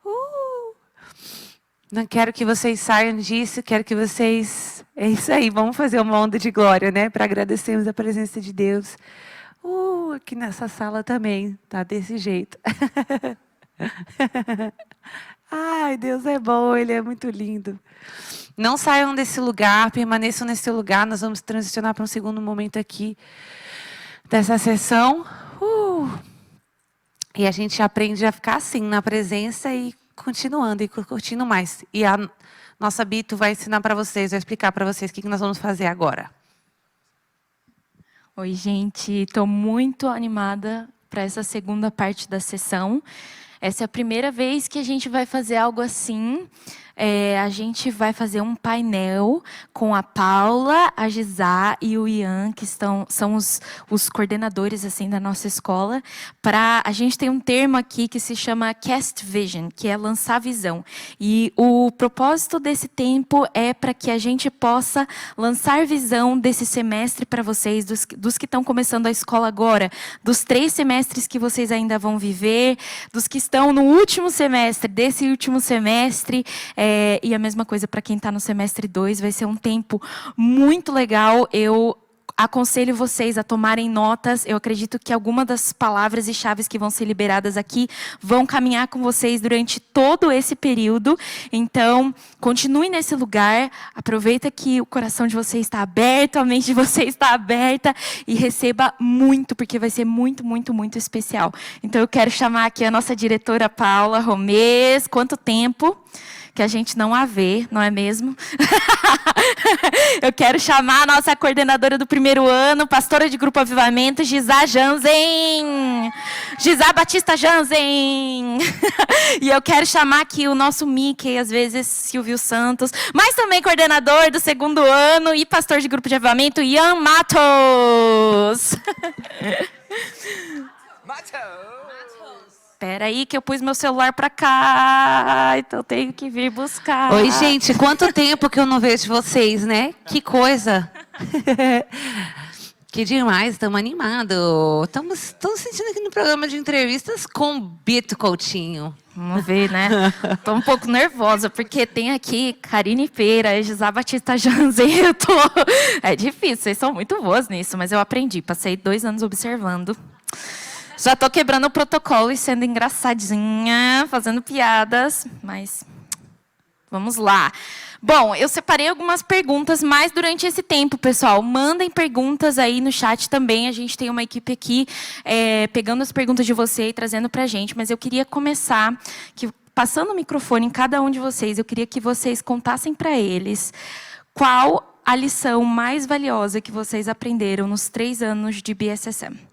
Uh! Não quero que vocês saiam disso, quero que vocês... É isso aí, vamos fazer uma onda de glória, né? Para agradecermos a presença de Deus. Aqui nessa sala também, tá desse jeito. Ai, Deus é bom, Ele é muito lindo. Não saiam desse lugar, permaneçam nesse lugar. Nós vamos transicionar para um segundo momento aqui dessa sessão. E a gente aprende a ficar assim, na presença e continuando e curtindo mais. E a nossa Bito vai ensinar para vocês, vai explicar para vocês o que nós vamos fazer agora. Oi, gente. Estou muito animada para essa segunda parte da sessão. Essa é a primeira vez que a gente vai fazer algo assim. A gente vai fazer um painel com a Paula, a Gisá e o Ian, que são os coordenadores assim, da nossa escola. A gente tem um termo aqui que se chama Cast Vision, que é lançar visão. E o propósito desse tempo é para que a gente possa lançar visão desse semestre para vocês, dos que estão começando a escola agora, dos 3 semestres que vocês ainda vão viver, dos que estão no último semestre, desse último semestre. E a mesma coisa para quem está no semestre 2, vai ser um tempo muito legal. Eu aconselho vocês a tomarem notas. Eu acredito que algumas das palavras e chaves que vão ser liberadas aqui vão caminhar com vocês durante todo esse período. Então, continue nesse lugar. Aproveita que o coração de vocês está aberto, a mente de vocês está aberta e receba muito, porque vai ser muito, muito, muito especial. Então, eu quero chamar aqui a nossa diretora Paula Romês. Quanto tempo que a gente não a vê, não é mesmo? Eu quero chamar a nossa coordenadora do primeiro ano, pastora de Grupo Avivamento, Gisá Janzen. Gisá Batista Janzen. E eu quero chamar aqui o nosso Mickey, às vezes Silvio Santos, mas também coordenador do segundo ano e pastor de Grupo de Avivamento, Ian Matos. Espera aí que eu pus meu celular para cá, então eu tenho que vir buscar. Oi, gente, quanto tempo que eu não vejo vocês, né? Que coisa. Que demais, estamos animados. Estamos sentindo aqui no programa de entrevistas com Bito Coutinho. Vamos ver, né? Estou um pouco nervosa, porque tem aqui Karine Peira, Gisá Batista Janzen. É difícil, vocês são muito boas nisso, mas eu aprendi. Passei 2 anos observando. Já estou quebrando o protocolo e sendo engraçadinha, fazendo piadas, mas vamos lá. Bom, eu separei algumas perguntas, mas durante esse tempo, pessoal, mandem perguntas aí no chat também. A gente tem uma equipe aqui pegando as perguntas de vocês e trazendo para a gente, mas eu queria começar, passando o microfone em cada um de vocês, eu queria que vocês contassem para eles qual a lição mais valiosa que vocês aprenderam nos 3 anos de BSSM.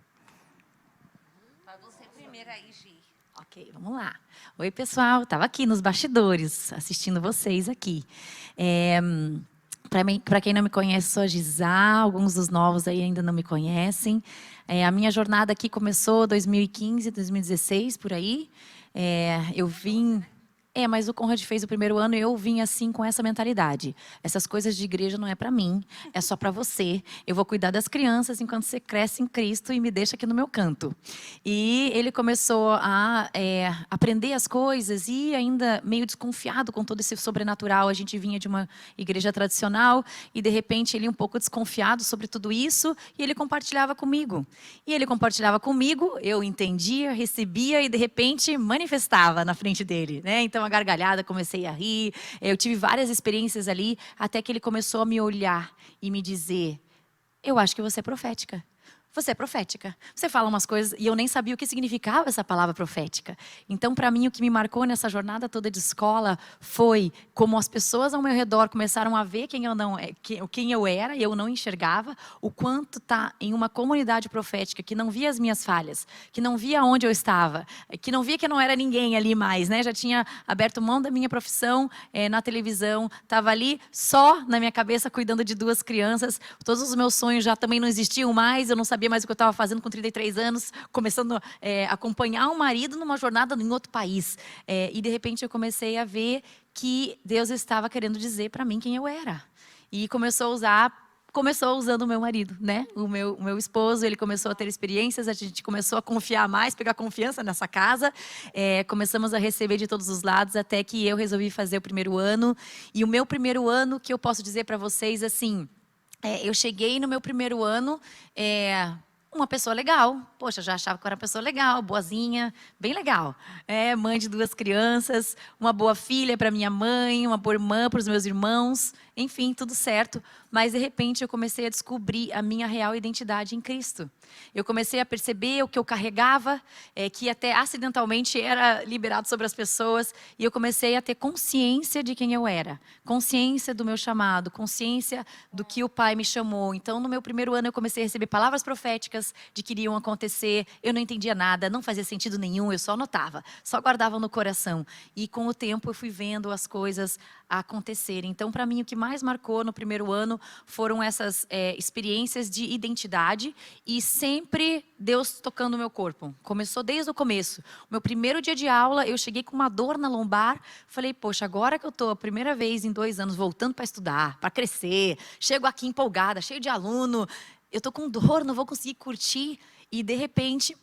Ok, vamos lá. Oi, pessoal. Estava aqui nos bastidores, assistindo vocês aqui. Para quem não me conhece, sou a Gisá. Alguns dos novos aí ainda não me conhecem. A minha jornada aqui começou em 2015, 2016, por aí. Eu vim... mas o Conrad fez o primeiro ano e eu vim assim com essa mentalidade. Essas coisas de igreja não é para mim, é só para você. Eu vou cuidar das crianças enquanto você cresce em Cristo e me deixa aqui no meu canto. E ele começou a aprender as coisas e ainda meio desconfiado com todo esse sobrenatural. A gente vinha de uma igreja tradicional e de repente ele um pouco desconfiado sobre tudo isso e ele compartilhava comigo. E ele compartilhava comigo, eu entendia, recebia e de repente manifestava na frente dele, né? Então a gargalhada, comecei a rir. Eu tive várias experiências ali, até que ele começou a me olhar e me dizer: eu acho que você é profética. Você é profética. Você fala umas coisas e eu nem sabia o que significava essa palavra profética. Então, para mim, o que me marcou nessa jornada toda de escola foi como as pessoas ao meu redor começaram a ver quem eu era e eu não enxergava, o quanto tá em uma comunidade profética que não via as minhas falhas, que não via onde eu estava, que não via que eu não era ninguém ali mais, né? Já tinha aberto mão da minha profissão na televisão, estava ali só na minha cabeça cuidando de 2 crianças, todos os meus sonhos já também não existiam mais, eu não sabia mais o que eu estava fazendo com 33 anos, começando a acompanhar um marido numa jornada em outro país. E de repente eu comecei a ver que Deus estava querendo dizer para mim quem eu era. E começou a usar começou usando o meu marido, né? O meu esposo, ele começou a ter experiências, a gente começou a confiar mais, pegar confiança nessa casa. Começamos a receber de todos os lados, até que eu resolvi fazer o primeiro ano. E o meu primeiro ano, que eu posso dizer para vocês, assim, eu cheguei no meu primeiro ano, uma pessoa legal. Poxa, já achava que eu era uma pessoa legal, boazinha, bem legal. Mãe de 2 crianças, uma boa filha para minha mãe, uma boa irmã para os meus irmãos. Enfim, tudo certo. Mas, de repente, eu comecei a descobrir a minha real identidade em Cristo. Eu comecei a perceber o que eu carregava, que até acidentalmente era liberado sobre as pessoas. E eu comecei a ter consciência de quem eu era. Consciência do meu chamado, consciência do que o Pai me chamou. Então, no meu primeiro ano, eu comecei a receber palavras proféticas de que iriam acontecer. Eu não entendia nada, não fazia sentido nenhum, eu só anotava, só guardava no coração. E com o tempo eu fui vendo as coisas acontecerem. Então, para mim, o que mais marcou no primeiro ano foram essas experiências de identidade e sempre Deus tocando o meu corpo. Começou desde o começo. O meu primeiro dia de aula, eu cheguei com uma dor na lombar. Falei, poxa, agora que eu estou a primeira vez em 2 anos voltando para estudar, para crescer, chego aqui empolgada, cheio de aluno, eu estou com dor, não vou conseguir curtir. E, de repente,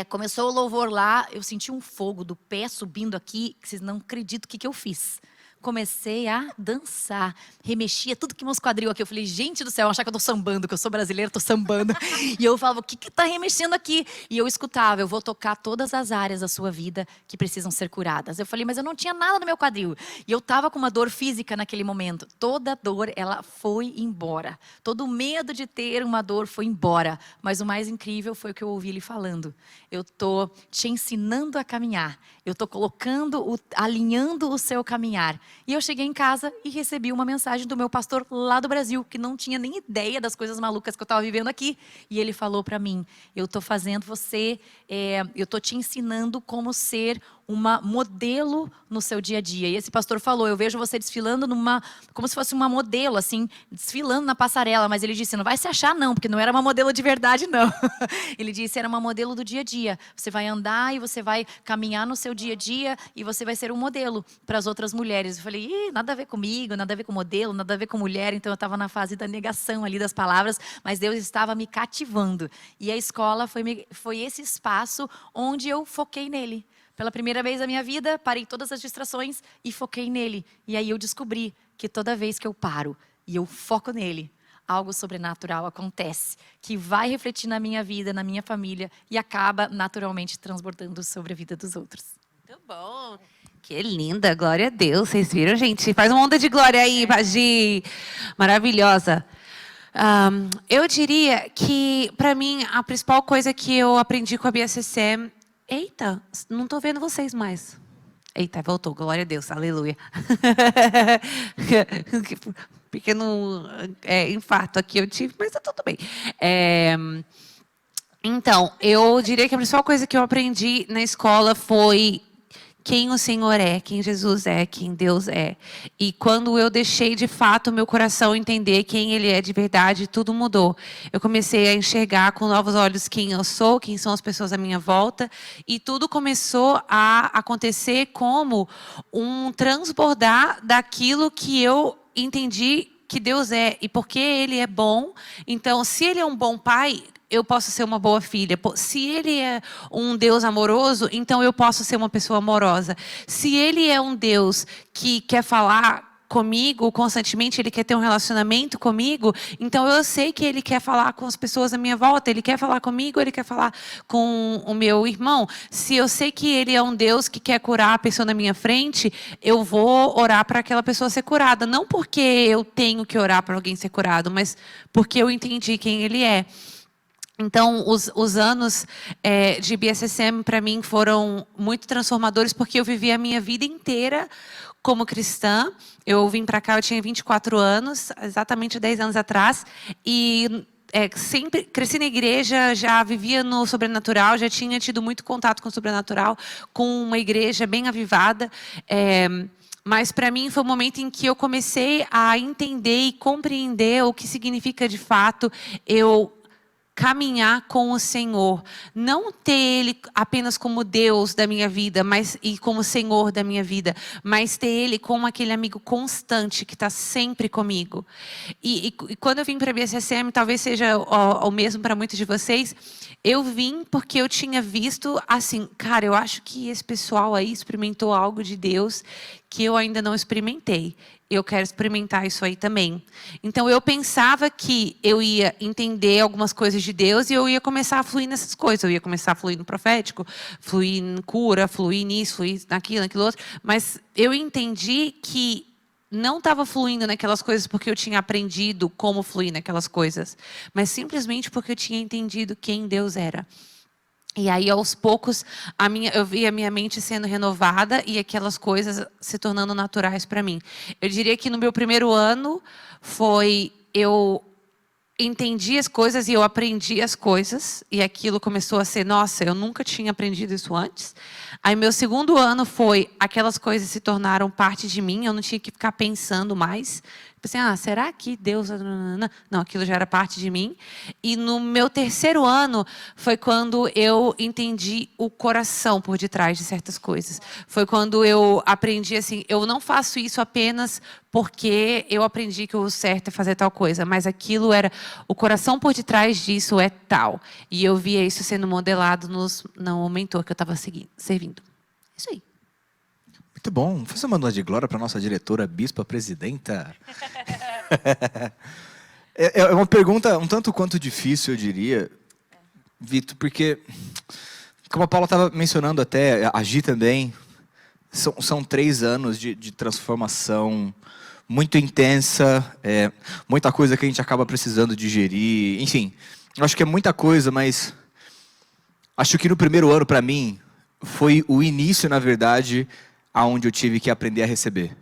começou o louvor lá, eu senti um fogo do pé subindo aqui, que vocês não acreditam o que eu fiz. Comecei a dançar, remexia tudo que meus quadril aqui. Eu falei, gente do céu, achar que eu tô sambando, que eu sou brasileira, tô sambando. E eu falava, o que tá remexendo aqui? E eu escutava, eu vou tocar todas as áreas da sua vida que precisam ser curadas. Eu falei, mas eu não tinha nada no meu quadril. E eu tava com uma dor física naquele momento. Toda dor, ela foi embora. Todo o medo de ter uma dor foi embora. Mas o mais incrível foi o que eu ouvi ele falando. Eu tô te ensinando a caminhar. Eu tô alinhando o seu caminhar. E eu cheguei em casa e recebi uma mensagem do meu pastor lá do Brasil, que não tinha nem ideia das coisas malucas que eu estava vivendo aqui. E ele falou para mim, eu estou fazendo você, eu estou te ensinando como ser uma modelo no seu dia a dia. E esse pastor falou, eu vejo você desfilando como se fosse uma modelo, assim, desfilando na passarela. Mas ele disse, não vai se achar não, porque não era uma modelo de verdade não. Ele disse, era uma modelo do dia a dia. Você vai andar e você vai caminhar no seu dia a dia e você vai ser um modelo para as outras mulheres. Eu falei, nada a ver comigo, nada a ver com modelo, nada a ver com mulher. Então eu estava na fase da negação ali das palavras, mas Deus estava me cativando. E a escola foi esse espaço onde eu foquei nele. Pela primeira vez na minha vida, parei todas as distrações e foquei nele. E aí eu descobri que toda vez que eu paro e eu foco nele, algo sobrenatural acontece, que vai refletir na minha vida, na minha família e acaba naturalmente transbordando sobre a vida dos outros. Muito bom. Que linda, glória a Deus. Vocês viram, gente? Faz uma onda de glória aí, Pagi. Maravilhosa. Eu diria que, para mim, a principal coisa que eu aprendi com a BSCC... Eita, não estou vendo vocês mais. Eita, voltou, glória a Deus, aleluia. Pequeno infarto aqui eu tive, mas está tudo bem. Então, eu diria que a principal coisa que eu aprendi na escola foi quem o Senhor é, quem Jesus é, quem Deus é. E quando eu deixei de fato o meu coração entender quem Ele é de verdade, tudo mudou. Eu comecei a enxergar com novos olhos quem eu sou, quem são as pessoas à minha volta. E tudo começou a acontecer como um transbordar daquilo que eu entendi que Deus é. E porque Ele é bom, então se Ele é um bom pai, eu posso ser uma boa filha. Se Ele é um Deus amoroso, então eu posso ser uma pessoa amorosa. Se Ele é um Deus que quer falar comigo constantemente, Ele quer ter um relacionamento comigo, então eu sei que Ele quer falar com as pessoas à minha volta, Ele quer falar comigo, Ele quer falar com o meu irmão. Se eu sei que Ele é um Deus que quer curar a pessoa na minha frente, eu vou orar para aquela pessoa ser curada. Não porque eu tenho que orar para alguém ser curado, mas porque eu entendi quem Ele é. Então, os anos de BSSM, para mim, foram muito transformadores, porque eu vivi a minha vida inteira como cristã. Eu vim para cá, eu tinha 24 anos, exatamente 10 anos atrás, e sempre cresci na igreja, já vivia no sobrenatural, já tinha tido muito contato com o sobrenatural, com uma igreja bem avivada. Mas para mim foi um momento em que eu comecei a entender e compreender o que significa de fato eu caminhar com o Senhor, não ter Ele apenas como Deus da minha vida, e como Senhor da minha vida, mas ter Ele como aquele amigo constante que está sempre comigo. E quando eu vim para a BSSM, talvez seja o mesmo para muitos de vocês, eu vim porque eu tinha visto, assim, cara, eu acho que esse pessoal aí experimentou algo de Deus que eu ainda não experimentei. Eu quero experimentar isso aí também. Então, eu pensava que eu ia entender algumas coisas de Deus e eu ia começar a fluir nessas coisas. Eu ia começar a fluir no profético, fluir em cura, fluir nisso, fluir naquilo outro. Mas eu entendi que não estava fluindo naquelas coisas porque eu tinha aprendido como fluir naquelas coisas, mas simplesmente porque eu tinha entendido quem Deus era. E aí, aos poucos, eu vi a minha mente sendo renovada e aquelas coisas se tornando naturais para mim. Eu diria que no meu primeiro ano eu entendi as coisas e eu aprendi as coisas. E aquilo começou a ser, nossa, eu nunca tinha aprendido isso antes. Aí, meu segundo ano aquelas coisas se tornaram parte de mim. Eu não tinha que ficar pensando mais. Pensei, será que Deus... Não, aquilo já era parte de mim. E no meu terceiro ano foi quando eu entendi o coração por detrás de certas coisas. Foi quando eu aprendi assim, eu não faço isso apenas porque eu aprendi que o certo é fazer tal coisa, mas aquilo era, o coração por detrás disso é tal. E eu via isso sendo modelado no mentor que eu estava servindo. Isso aí. Muito bom. Vamos fazer uma nota de glória para a nossa diretora, bispa, presidenta. É uma pergunta um tanto quanto difícil, eu diria, Vitor, porque, como a Paula estava mencionando até, a Gi também, são 3 anos de transformação muito intensa, muita coisa que a gente acaba precisando digerir, enfim, eu acho que é muita coisa, mas acho que no primeiro ano, para mim, foi o início, na verdade, aonde eu tive que aprender a receber.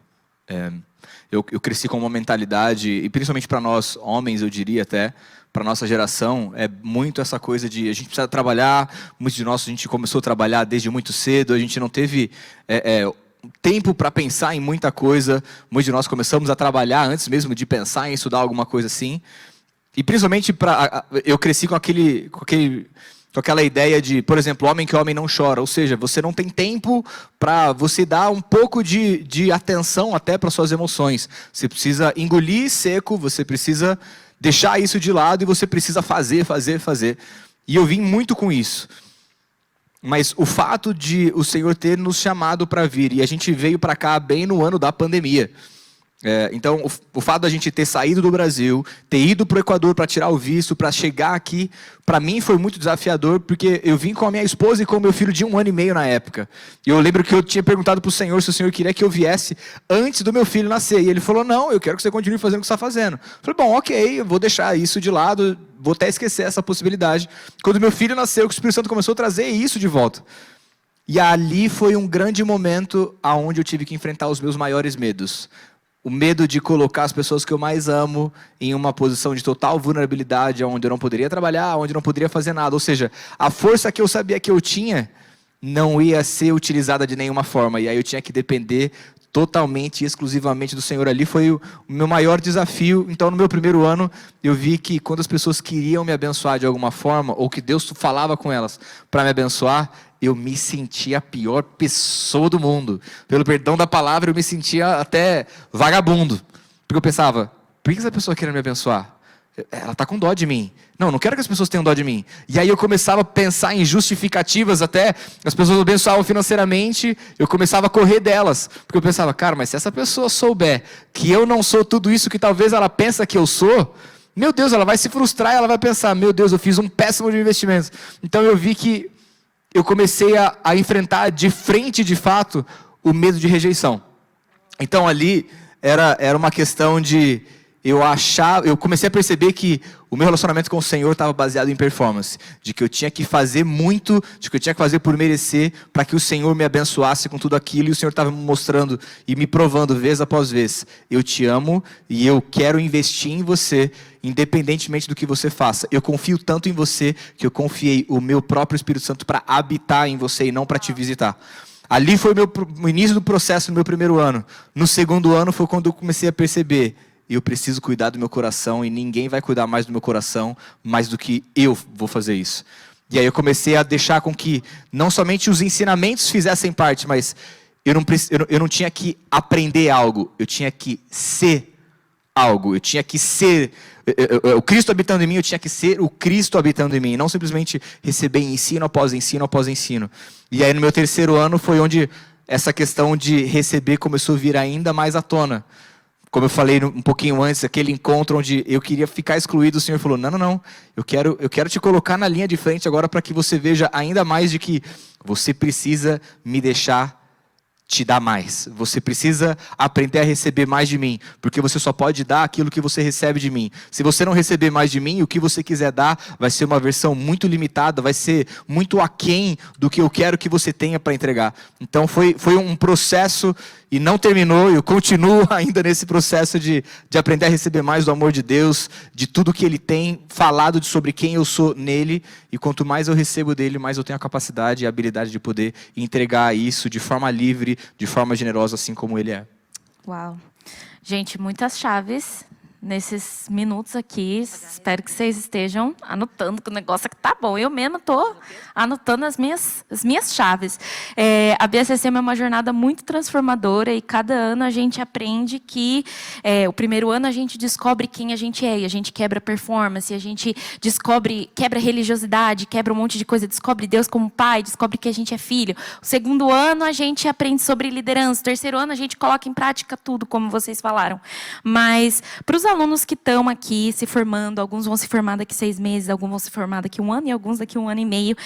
Eu cresci com uma mentalidade, e principalmente para nós homens, eu diria até, para nossa geração, é muito essa coisa de a gente precisa trabalhar. Muitos de nós, a gente começou a trabalhar desde muito cedo, a gente não teve tempo para pensar em muita coisa. Muitos de nós começamos a trabalhar antes mesmo de pensar em estudar alguma coisa assim. E principalmente, eu cresci com aquela ideia de, por exemplo, homem que homem não chora. Ou seja, você não tem tempo para você dar um pouco de atenção até para suas emoções. Você precisa engolir seco, você precisa deixar isso de lado e você precisa fazer. E eu vim muito com isso. Mas o fato de o Senhor ter nos chamado para vir, e a gente veio para cá bem no ano da pandemia. Então, o fato da gente ter saído do Brasil, ter ido para o Equador para tirar o visto, para chegar aqui, para mim foi muito desafiador, porque eu vim com a minha esposa e com o meu filho de 1 ano e meio na época. E eu lembro que eu tinha perguntado para o Senhor se o Senhor queria que eu viesse antes do meu filho nascer. E ele falou, não, eu quero que você continue fazendo o que você está fazendo. Eu falei, bom, ok, eu vou deixar isso de lado, vou até esquecer essa possibilidade. Quando meu filho nasceu, o Espírito Santo começou a trazer isso de volta. E ali foi um grande momento onde eu tive que enfrentar os meus maiores medos. O medo de colocar as pessoas que eu mais amo em uma posição de total vulnerabilidade, onde eu não poderia trabalhar, onde eu não poderia fazer nada. Ou seja, a força que eu sabia que eu tinha não ia ser utilizada de nenhuma forma. E aí eu tinha que depender totalmente e exclusivamente do Senhor. Ali foi o meu maior desafio. Então, no meu primeiro ano, eu vi que quando as pessoas queriam me abençoar de alguma forma, ou que Deus falava com elas para me abençoar, eu me sentia a pior pessoa do mundo. Pelo perdão da palavra, eu me sentia até vagabundo. Porque eu pensava, por que essa pessoa quer me abençoar? Ela está com dó de mim. Não quero que as pessoas tenham dó de mim. E aí eu começava a pensar em justificativas até. As pessoas me abençoavam financeiramente, eu começava a correr delas. Porque eu pensava, cara, mas se essa pessoa souber que eu não sou tudo isso que talvez ela pensa que eu sou, meu Deus, ela vai se frustrar e ela vai pensar, meu Deus, eu fiz um péssimo de investimentos. Então eu vi que eu comecei a enfrentar de frente, de fato, o medo de rejeição. Então ali era uma questão de eu comecei a perceber que o meu relacionamento com o Senhor estava baseado em performance, de que eu tinha que fazer muito, de que eu tinha que fazer por merecer, para que o Senhor me abençoasse com tudo aquilo, e o Senhor estava me mostrando e me provando vez após vez, eu te amo e eu quero investir em você, independentemente do que você faça. Eu confio tanto em você, que eu confiei o meu próprio Espírito Santo para habitar em você e não para te visitar. Ali foi o início do processo no meu primeiro ano. No segundo ano foi quando eu comecei a perceber, e eu preciso cuidar do meu coração, e ninguém vai cuidar mais do meu coração mais do que eu vou fazer isso. E aí eu comecei a deixar com que não somente os ensinamentos fizessem parte, mas eu não tinha que aprender algo, eu tinha que ser algo, eu tinha que ser o Cristo habitando em mim, eu tinha que ser o Cristo habitando em mim, não simplesmente receber ensino após ensino após ensino. E aí no meu terceiro ano foi onde essa questão de receber começou a vir ainda mais à tona. Como eu falei um pouquinho antes, aquele encontro onde eu queria ficar excluído, o Senhor falou, não, eu quero te colocar na linha de frente agora para que você veja ainda mais de que você precisa me deixar te dar mais. Você precisa aprender a receber mais de mim, porque você só pode dar aquilo que você recebe de mim. Se você não receber mais de mim, o que você quiser dar vai ser uma versão muito limitada, vai ser muito aquém do que eu quero que você tenha para entregar. Então foi um processo e não terminou, eu continuo ainda nesse processo de aprender a receber mais do amor de Deus, de tudo que Ele tem falado sobre quem eu sou nele, e quanto mais eu recebo dele, mais eu tenho a capacidade e a habilidade de poder entregar isso de forma livre, de forma generosa, assim como Ele é. Uau. Gente, muitas chaves nesses minutos aqui. Espero que vocês estejam anotando, que o negócio aqui tá bom. Eu mesma estou anotando as minhas chaves. A BSSM é uma jornada muito transformadora e cada ano a gente aprende que o primeiro ano a gente descobre quem a gente é, e a gente quebra performance, a gente quebra religiosidade, quebra um monte de coisa, descobre Deus como pai, descobre que a gente é filho. O segundo ano a gente aprende sobre liderança. O terceiro ano a gente coloca em prática tudo, como vocês falaram. Mas para os alunos que estão aqui se formando, alguns vão se formar daqui 6 meses, alguns vão se formar daqui 1 ano e alguns daqui 1 ano e meio.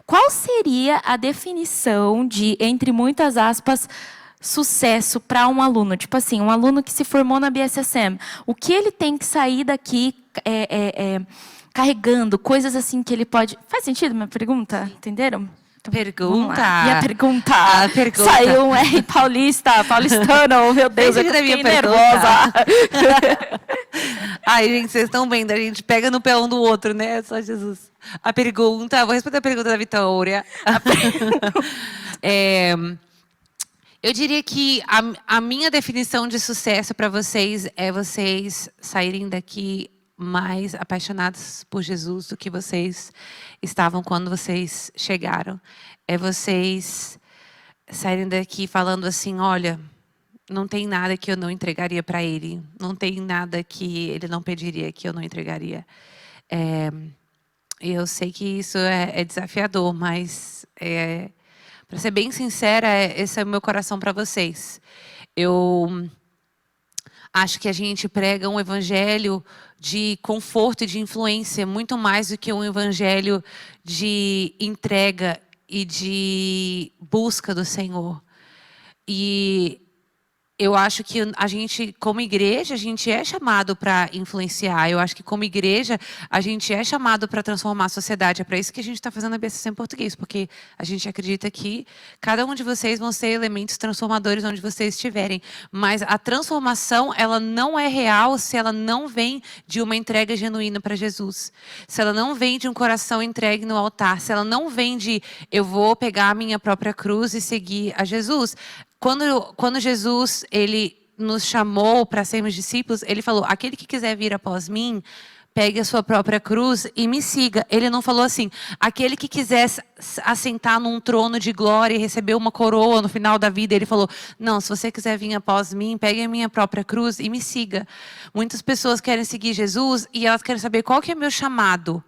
Qual seria a definição de, entre muitas aspas, sucesso para um aluno? Tipo assim, um aluno que se formou na BSSM, o que ele tem que sair daqui carregando? Coisas assim que ele pode... Faz sentido minha pergunta? Entenderam? Pergunta. E a pergunta. Pergunta. Saiu um R paulistano. Meu Deus, eu fiquei nervosa. Ai, gente, vocês estão vendo, a gente pega no pé um do outro, né? Só Jesus. A pergunta, vou responder a pergunta da Vitória. Eu diria que a minha definição de sucesso para vocês é vocês saírem daqui mais apaixonados por Jesus do que vocês estavam quando vocês chegaram. É vocês saírem daqui falando assim, olha, não tem nada que eu não entregaria para Ele. Não tem nada que Ele não pediria que eu não entregaria. Eu sei que isso é desafiador, mas para ser bem sincera, esse é o meu coração para vocês. Eu acho que a gente prega um evangelho de conforto e de influência, muito mais do que um evangelho de entrega e de busca do Senhor. E eu acho que a gente, como igreja, a gente é chamado para influenciar. Eu acho que como igreja, a gente é chamado para transformar a sociedade. É para isso que a gente está fazendo a BSC em português, porque a gente acredita que cada um de vocês vão ser elementos transformadores onde vocês estiverem. Mas a transformação, ela não é real se ela não vem de uma entrega genuína para Jesus. Se ela não vem de um coração entregue no altar. Se ela não vem de eu vou pegar a minha própria cruz e seguir a Jesus. Quando Jesus ele nos chamou para sermos discípulos, ele falou, aquele que quiser vir após mim, pegue a sua própria cruz e me siga. Ele não falou assim, aquele que quiser assentar num trono de glória e receber uma coroa no final da vida. Ele falou, não, se você quiser vir após mim, pegue a minha própria cruz e me siga. Muitas pessoas querem seguir Jesus e elas querem saber qual que é o meu chamado.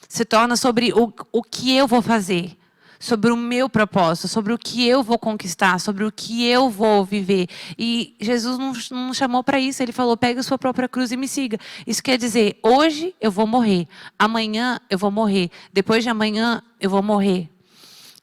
Se torna sobre o que eu vou fazer. Sobre o meu propósito, sobre o que eu vou conquistar, sobre o que eu vou viver. E Jesus não chamou para isso, Ele falou, pegue a sua própria cruz e me siga. Isso quer dizer, hoje eu vou morrer, amanhã eu vou morrer, depois de amanhã eu vou morrer.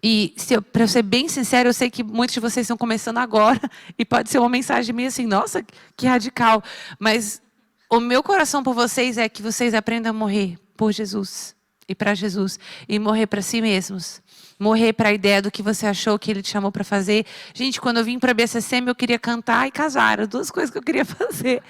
E, para ser bem sincero, eu sei que muitos de vocês estão começando agora, e pode ser uma mensagem minha assim, nossa, que radical. Mas o meu coração por vocês é que vocês aprendam a morrer por Jesus e para Jesus, e morrer para si mesmos. Morrer para a ideia do que você achou que Ele te chamou para fazer. Gente, quando eu vim para a BSSM, eu queria cantar e casar. Eram 2 coisas que eu queria fazer.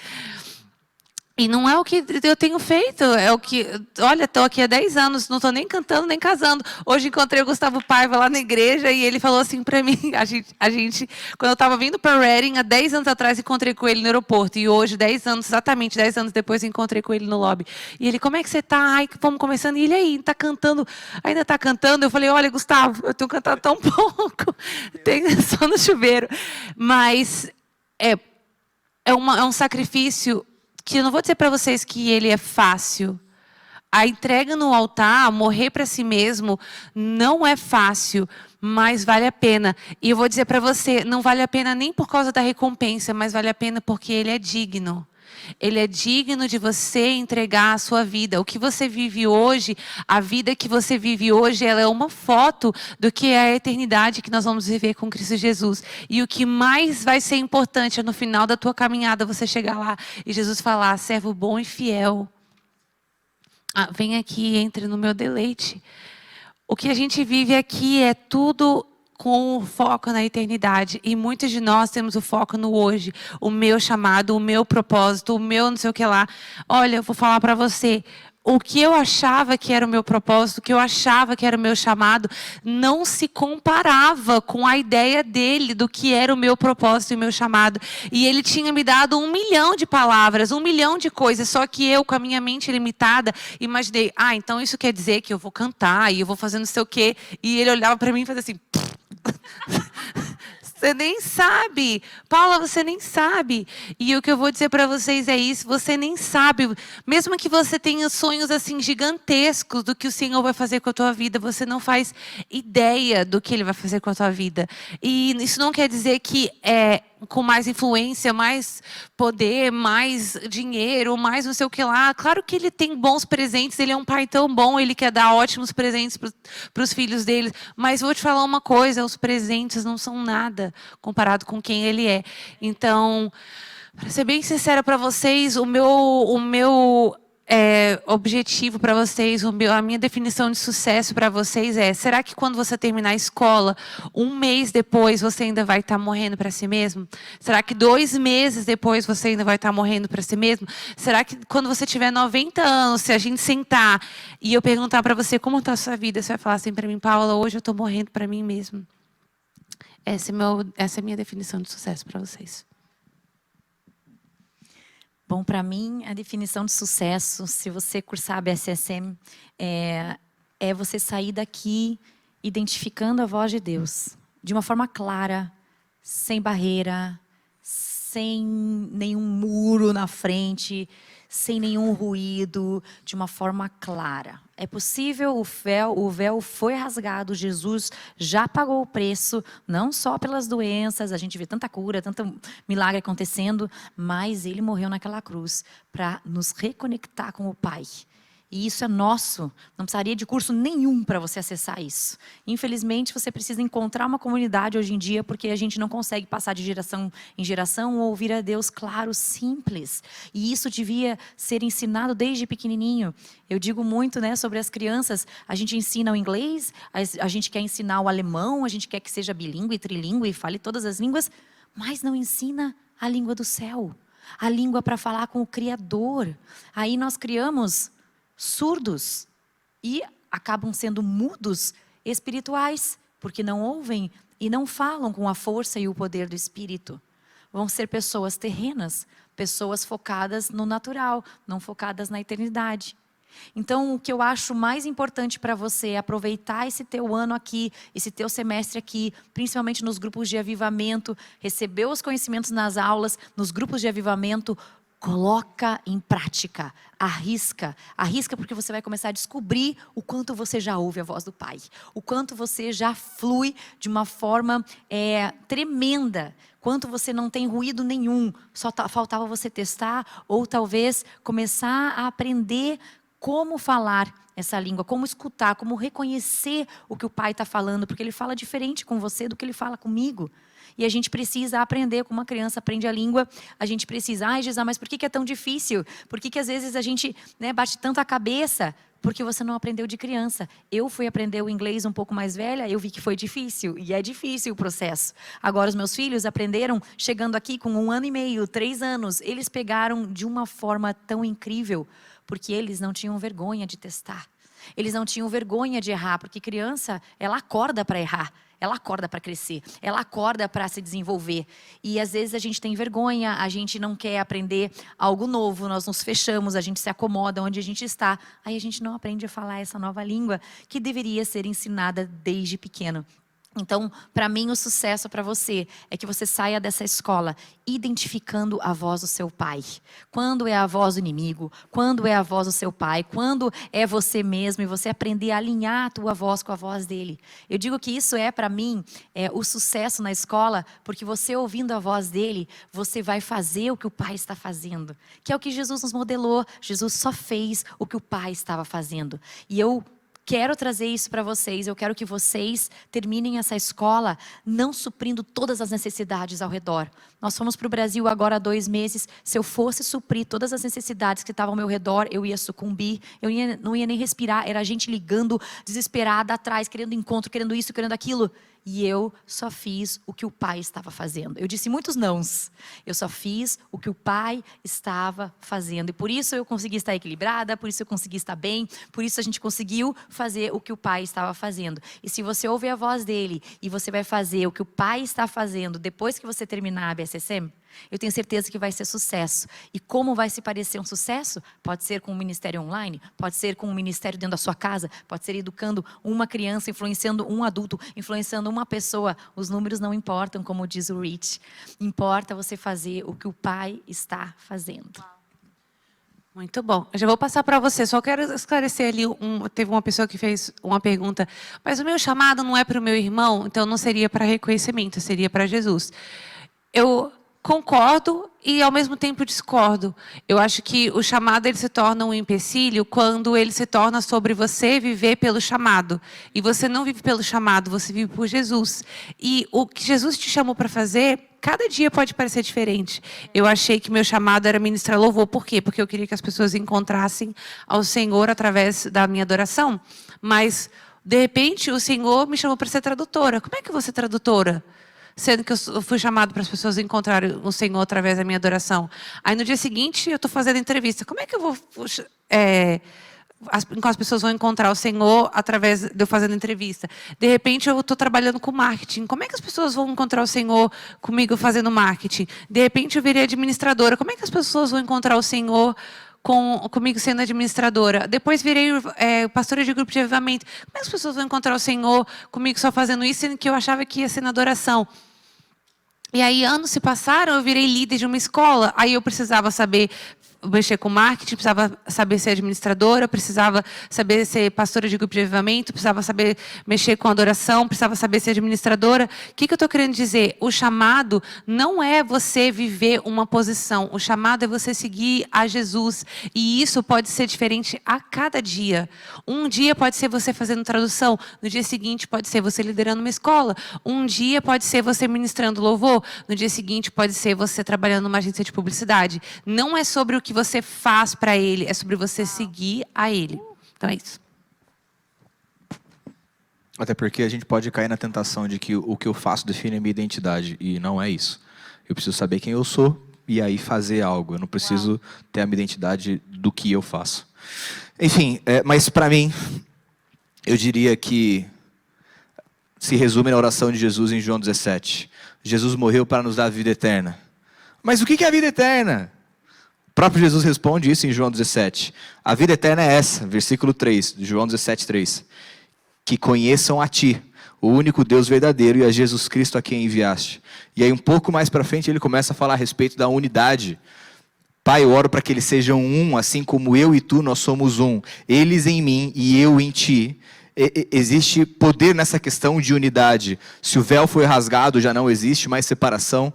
E não é o que eu tenho feito, é o que... Olha, estou aqui há 10 anos, não estou nem cantando, nem casando. Hoje encontrei o Gustavo Paiva lá na igreja e ele falou assim para mim, quando eu estava vindo para Reading, há 10 anos atrás, encontrei com ele no aeroporto. E hoje, 10 anos, exatamente 10 anos depois, encontrei com ele no lobby. E ele, como é que você está? Ai, vamos começando. E ele aí, está cantando, ainda está cantando? Eu falei, olha, Gustavo, eu tenho cantado tão pouco, tem só no chuveiro. Mas é um sacrifício que eu não vou dizer para vocês que ele é fácil. A entrega no altar, morrer para si mesmo, não é fácil, mas vale a pena. E eu vou dizer para você, não vale a pena nem por causa da recompensa, mas vale a pena porque ele é digno. Ele é digno de você entregar a sua vida. O que você vive hoje, a vida que você vive hoje, ela é uma foto do que é a eternidade que nós vamos viver com Cristo Jesus. E o que mais vai ser importante é no final da tua caminhada você chegar lá e Jesus falar, servo bom e fiel. Vem aqui, entre no meu deleite. O que a gente vive aqui é tudo com o foco na eternidade. E muitos de nós temos o foco no hoje. O meu chamado, o meu propósito, o meu não sei o que lá. Olha, eu vou falar para você. O que eu achava que era o meu propósito, o que eu achava que era o meu chamado, não se comparava com a ideia dele do que era o meu propósito e o meu chamado. E ele tinha me dado 1 milhão de palavras, 1 milhão de coisas, só que eu, com a minha mente limitada, imaginei, então isso quer dizer que eu vou cantar e eu vou fazer não sei o quê. E ele olhava para mim e fazia assim... Você nem sabe. Paula, você nem sabe. E o que eu vou dizer para vocês é isso. Você nem sabe. Mesmo que você tenha sonhos assim gigantescos do que o Senhor vai fazer com a tua vida, você não faz ideia do que Ele vai fazer com a tua vida. E isso não quer dizer que com mais influência, mais poder, mais dinheiro, mais não sei o que lá. Claro que Ele tem bons presentes. Ele é um pai tão bom. Ele quer dar ótimos presentes para os filhos dele. Mas vou te falar uma coisa. Os presentes não são nada comparado com quem Ele é. Então, para ser bem sincera para vocês, o meu objetivo para vocês, a minha definição de sucesso para vocês será que quando você terminar a escola, 1 mês depois você ainda vai estar morrendo para si mesmo? Será que 2 meses depois você ainda vai estar morrendo para si mesmo? Será que quando você tiver 90 anos, se a gente sentar e eu perguntar para você como está a sua vida, você vai falar assim para mim, Paula, hoje eu estou morrendo para mim mesmo. Essa é a minha definição de sucesso para vocês. Bom, para mim, a definição de sucesso, se você cursar a BSSM, é você sair daqui identificando a voz de Deus, de uma forma clara, sem barreira, sem nenhum muro na frente, sem nenhum ruído, de uma forma clara. É possível, o véu foi rasgado, Jesus já pagou o preço, não só pelas doenças, a gente vê tanta cura, tanto milagre acontecendo, mas Ele morreu naquela cruz para nos reconectar com o Pai. E isso é nosso, não precisaria de curso nenhum para você acessar isso. Infelizmente, você precisa encontrar uma comunidade hoje em dia, porque a gente não consegue passar de geração em geração ou ouvir a Deus claro, simples. E isso devia ser ensinado desde pequenininho. Eu digo muito, sobre as crianças, a gente ensina o inglês, a gente quer ensinar o alemão, a gente quer que seja bilíngue, trilíngue, fale todas as línguas, mas não ensina a língua do céu, a língua para falar com o Criador. Aí nós criamos surdos e acabam sendo mudos espirituais, porque não ouvem e não falam com a força e o poder do Espírito. Vão ser pessoas terrenas, pessoas focadas no natural, não focadas na eternidade. Então, o que eu acho mais importante para você é aproveitar esse teu ano aqui, esse teu semestre aqui, principalmente nos grupos de avivamento, receber os conhecimentos nas aulas, nos grupos de avivamento. Coloca em prática, arrisca porque você vai começar a descobrir o quanto você já ouve a voz do Pai, o quanto você já flui de uma forma tremenda, quanto você não tem ruído nenhum, só faltava você testar ou talvez começar a aprender como falar essa língua, como escutar, como reconhecer o que o Pai está falando, porque Ele fala diferente com você do que Ele fala comigo. E a gente precisa aprender, como uma criança aprende a língua, a gente precisa, ai, Gisá, mas por que é tão difícil? Por que às vezes a gente, né, bate tanto a cabeça? Porque você não aprendeu de criança. Eu fui aprender o inglês um pouco mais velha, eu vi que foi difícil, e é difícil o processo. Agora os meus filhos aprenderam, chegando aqui com 1 ano e meio, 3 anos, eles pegaram de uma forma tão incrível, porque eles não tinham vergonha de testar. Eles não tinham vergonha de errar, porque criança, ela acorda para errar. Ela acorda para crescer, ela acorda para se desenvolver. E às vezes a gente tem vergonha, a gente não quer aprender algo novo, nós nos fechamos, a gente se acomoda onde a gente está. Aí a gente não aprende a falar essa nova língua que deveria ser ensinada desde pequeno. Então, para mim, o sucesso para você é que você saia dessa escola identificando a voz do seu pai. Quando é a voz do inimigo, quando é a voz do seu pai, quando é você mesmo e você aprender a alinhar a tua voz com a voz dele. Eu digo que isso é, para mim, o sucesso na escola, porque você ouvindo a voz dele, você vai fazer o que o pai está fazendo. Que é o que Jesus nos modelou. Jesus só fez o que o pai estava fazendo. E eu quero trazer isso para vocês, eu quero que vocês terminem essa escola não suprindo todas as necessidades ao redor. Nós fomos para o Brasil agora há 2 meses, se eu fosse suprir todas as necessidades que estavam ao meu redor, eu ia sucumbir, não ia nem respirar, era gente ligando, desesperada atrás, querendo encontro, querendo isso, querendo aquilo. E eu só fiz o que o pai estava fazendo. Eu disse muitos nãos. Eu só fiz o que o pai estava fazendo. E por isso eu consegui estar equilibrada, por isso eu consegui estar bem, por isso a gente conseguiu fazer o que o pai estava fazendo. E se você ouvir a voz dele e você vai fazer o que o pai está fazendo depois que você terminar a BSSM, eu tenho certeza que vai ser sucesso. E como vai se parecer um sucesso? Pode ser com um ministério online, pode ser com um ministério dentro da sua casa, pode ser educando uma criança, influenciando um adulto, influenciando uma pessoa. Os números não importam, como diz o Rich. Importa você fazer o que o pai está fazendo. Muito bom. Eu já vou passar para você. Só quero esclarecer ali. Teve uma pessoa que fez uma pergunta. Mas o meu chamado não é para o meu irmão, então não seria para reconhecimento, seria para Jesus. Eu concordo e ao mesmo tempo discordo. Eu acho que o chamado ele se torna um empecilho quando ele se torna sobre você viver pelo chamado. E você não vive pelo chamado, você vive por Jesus. E o que Jesus te chamou para fazer, cada dia pode parecer diferente. Eu achei que meu chamado era ministrar louvor. Por quê? Porque eu queria que as pessoas encontrassem ao Senhor através da minha adoração. Mas, de repente, o Senhor me chamou para ser tradutora. Como é que eu vou ser tradutora? Sendo que eu fui chamado para as pessoas encontrarem o Senhor através da minha adoração. Aí no dia seguinte eu estou fazendo entrevista. Como é que eu vou... as pessoas vão encontrar o Senhor através de eu fazendo entrevista. De repente eu estou trabalhando com marketing. Como é que as pessoas vão encontrar o Senhor comigo fazendo marketing? De repente eu virei administradora. Como é que as pessoas vão encontrar o Senhor comigo sendo administradora? Depois virei pastora de grupo de avivamento. Como é que as pessoas vão encontrar o Senhor comigo só fazendo isso, sendo que eu achava que ia ser na adoração? E aí anos se passaram, eu virei líder de uma escola. Aí eu precisava saber mexer com marketing, precisava saber ser administradora, precisava saber ser pastora de grupo de avivamento, precisava saber mexer com adoração, precisava saber ser administradora. O que eu estou querendo dizer? O chamado não é você viver uma posição, o chamado é você seguir a Jesus. E isso pode ser diferente a cada dia. Um dia pode ser você fazendo tradução, no dia seguinte pode ser você liderando uma escola, um dia pode ser você ministrando louvor, no dia seguinte pode ser você trabalhando numa agência de publicidade. Não é sobre o que você faz para ele, é sobre você seguir a ele. Então é isso. Até porque a gente pode cair na tentação de que o que eu faço define a minha identidade. E não é isso. Eu preciso saber quem eu sou e aí fazer algo. Eu não preciso ter a minha identidade do que eu faço. Enfim, mas para mim, eu diria que se resume na oração de Jesus em João 17. Jesus morreu para nos dar a vida eterna. Mas o que é a vida eterna? O próprio Jesus responde isso em João 17. A vida eterna é essa, versículo 3, de João 17, 3. Que conheçam a ti, o único Deus verdadeiro, e a Jesus Cristo a quem enviaste. E aí um pouco mais para frente ele começa a falar a respeito da unidade. Pai, eu oro para que eles sejam um, assim como eu e tu, nós somos um. Eles em mim e eu em ti. Existe poder nessa questão de unidade. Se o véu foi rasgado, já não existe mais separação.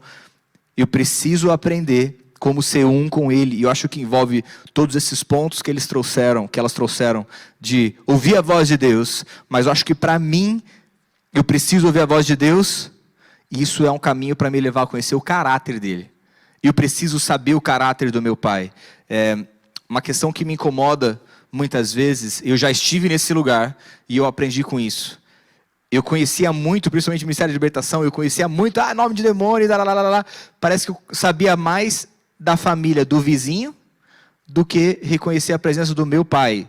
Eu preciso aprender como ser um com Ele. E eu acho que envolve todos esses pontos que elas trouxeram de ouvir a voz de Deus. Mas eu acho que para mim, eu preciso ouvir a voz de Deus. E isso é um caminho para me levar a conhecer o caráter dele. Eu preciso saber o caráter do meu pai. Uma questão que me incomoda muitas vezes, eu já estive nesse lugar e eu aprendi com isso. Eu conhecia muito, principalmente o Ministério de Libertação, eu conhecia muito, nome de demônio, parece que eu sabia mais da família do vizinho do que reconhecer a presença do meu pai.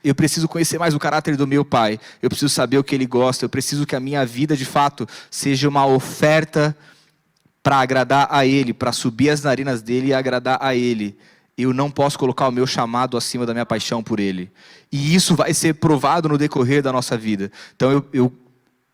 Eu preciso conhecer mais o caráter do meu pai, eu preciso saber o que ele gosta, eu preciso que a minha vida, de fato, seja uma oferta para agradar a ele, para subir as narinas dele e agradar a ele. Eu não posso colocar o meu chamado acima da minha paixão por ele. E isso vai ser provado no decorrer da nossa vida. Então,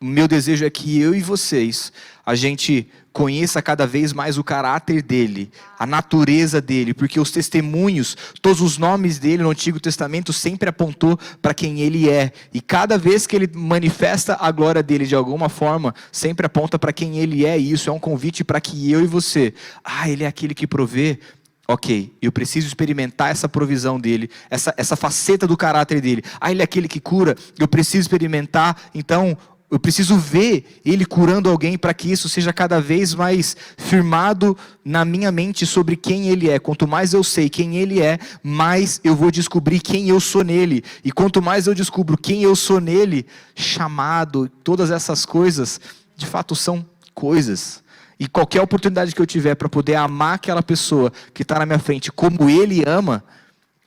o meu desejo é que eu e vocês, a gente conheça cada vez mais o caráter dele, a natureza dele, porque os testemunhos, todos os nomes dele no Antigo Testamento sempre apontou para quem ele é. E cada vez que ele manifesta a glória dele de alguma forma, sempre aponta para quem ele é. E isso é um convite para que eu e você, ele é aquele que provê. Ok, eu preciso experimentar essa provisão dele, essa faceta do caráter dele. Ele é aquele que cura, eu preciso experimentar, então eu preciso ver ele curando alguém para que isso seja cada vez mais firmado na minha mente sobre quem ele é. Quanto mais eu sei quem ele é, mais eu vou descobrir quem eu sou nele. E quanto mais eu descubro quem eu sou nele, chamado, todas essas coisas, de fato são coisas. E qualquer oportunidade que eu tiver para poder amar aquela pessoa que está na minha frente como ele ama,